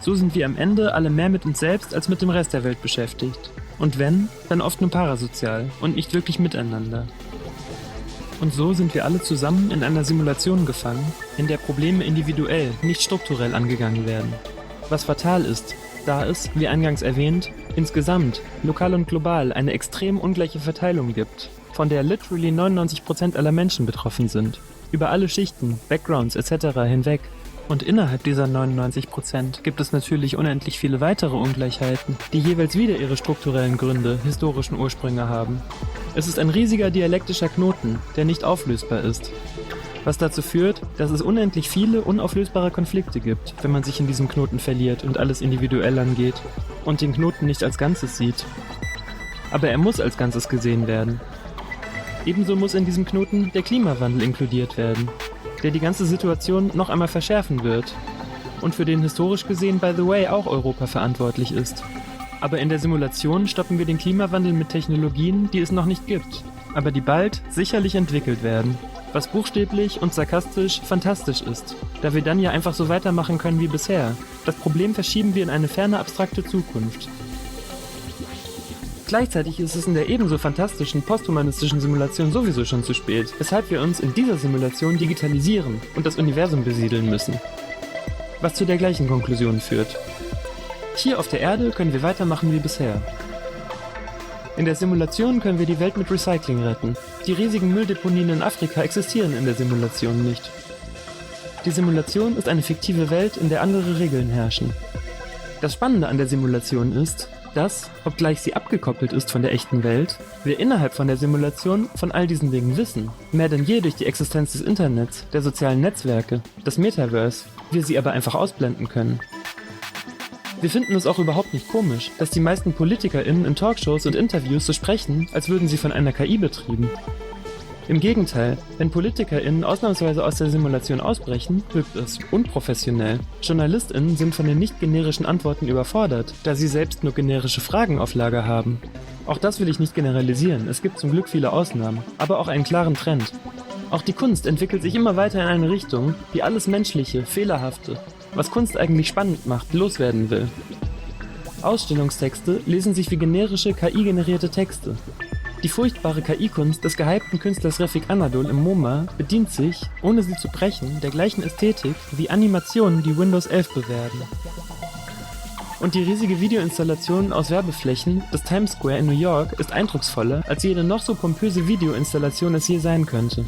So sind wir am Ende alle mehr mit uns selbst als mit dem Rest der Welt beschäftigt. Und wenn, dann oft nur parasozial und nicht wirklich miteinander. Und so sind wir alle zusammen in einer Simulation gefangen, in der Probleme individuell, nicht strukturell angegangen werden. Was fatal ist, da es, wie eingangs erwähnt, insgesamt, lokal und global eine extrem ungleiche Verteilung gibt, von der literally 99% aller Menschen betroffen sind, über alle Schichten, Backgrounds etc. hinweg. Und innerhalb dieser 99% gibt es natürlich unendlich viele weitere Ungleichheiten, die jeweils wieder ihre strukturellen Gründe, historischen Ursprünge haben. Es ist ein riesiger dialektischer Knoten, der nicht auflösbar ist. Was dazu führt, dass es unendlich viele unauflösbare Konflikte gibt, wenn man sich in diesem Knoten verliert und alles individuell angeht und den Knoten nicht als Ganzes sieht. Aber er muss als Ganzes gesehen werden. Ebenso muss in diesem Knoten der Klimawandel inkludiert werden, der die ganze Situation noch einmal verschärfen wird und für den historisch gesehen, by the way, auch Europa verantwortlich ist. Aber in der Simulation stoppen wir den Klimawandel mit Technologien, die es noch nicht gibt, aber die bald sicherlich entwickelt werden, was buchstäblich und sarkastisch fantastisch ist, da wir dann ja einfach so weitermachen können wie bisher. Das Problem verschieben wir in eine ferne abstrakte Zukunft. Gleichzeitig ist es in der ebenso fantastischen posthumanistischen Simulation sowieso schon zu spät, weshalb wir uns in dieser Simulation digitalisieren und das Universum besiedeln müssen. Was zu der gleichen Konklusion führt. Hier auf der Erde können wir weitermachen wie bisher. In der Simulation können wir die Welt mit Recycling retten. Die riesigen Mülldeponien in Afrika existieren in der Simulation nicht. Die Simulation ist eine fiktive Welt, in der andere Regeln herrschen. Das Spannende an der Simulation ist, dass, obgleich sie abgekoppelt ist von der echten Welt, wir innerhalb von der Simulation von all diesen Dingen wissen. Mehr denn je durch die Existenz des Internets, der sozialen Netzwerke, des Metaverse, wir sie aber einfach ausblenden können. Wir finden es auch überhaupt nicht komisch, dass die meisten PolitikerInnen in Talkshows und Interviews so sprechen, als würden sie von einer KI betrieben. Im Gegenteil, wenn PolitikerInnen ausnahmsweise aus der Simulation ausbrechen, wirkt es unprofessionell. JournalistInnen sind von den nicht generischen Antworten überfordert, da sie selbst nur generische Fragen auf Lager haben. Auch das will ich nicht generalisieren, es gibt zum Glück viele Ausnahmen, aber auch einen klaren Trend. Auch die Kunst entwickelt sich immer weiter in eine Richtung, die alles Menschliche, Fehlerhafte, was Kunst eigentlich spannend macht, loswerden will. Ausstellungstexte lesen sich wie generische, KI-generierte Texte. Die furchtbare KI-Kunst des gehypten Künstlers Refik Anadol im MoMA bedient sich, ohne sie zu brechen, der gleichen Ästhetik wie Animationen, die Windows 11 bewerben. Und die riesige Videoinstallation aus Werbeflächen des Times Square in New York ist eindrucksvoller, als jede noch so pompöse Videoinstallation es je sein könnte.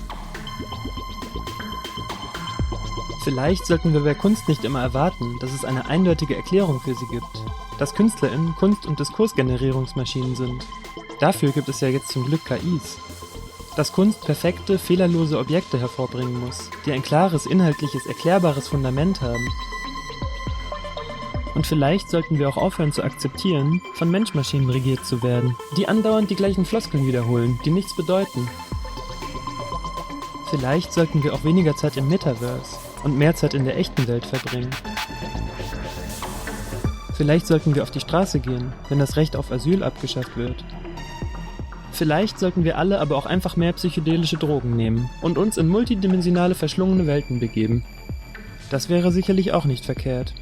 Vielleicht sollten wir bei Kunst nicht immer erwarten, dass es eine eindeutige Erklärung für sie gibt, dass KünstlerInnen Kunst- und Diskursgenerierungsmaschinen sind. Dafür gibt es ja jetzt zum Glück KIs. Dass Kunst perfekte, fehlerlose Objekte hervorbringen muss, die ein klares, inhaltliches, erklärbares Fundament haben. Und vielleicht sollten wir auch aufhören zu akzeptieren, von Mensch-Maschinen regiert zu werden, die andauernd die gleichen Floskeln wiederholen, die nichts bedeuten. Vielleicht sollten wir auch weniger Zeit im Metaverse und mehr Zeit in der echten Welt verbringen. Vielleicht sollten wir auf die Straße gehen, wenn das Recht auf Asyl abgeschafft wird. Vielleicht sollten wir alle aber auch einfach mehr psychedelische Drogen nehmen und uns in multidimensionale verschlungene Welten begeben. Das wäre sicherlich auch nicht verkehrt.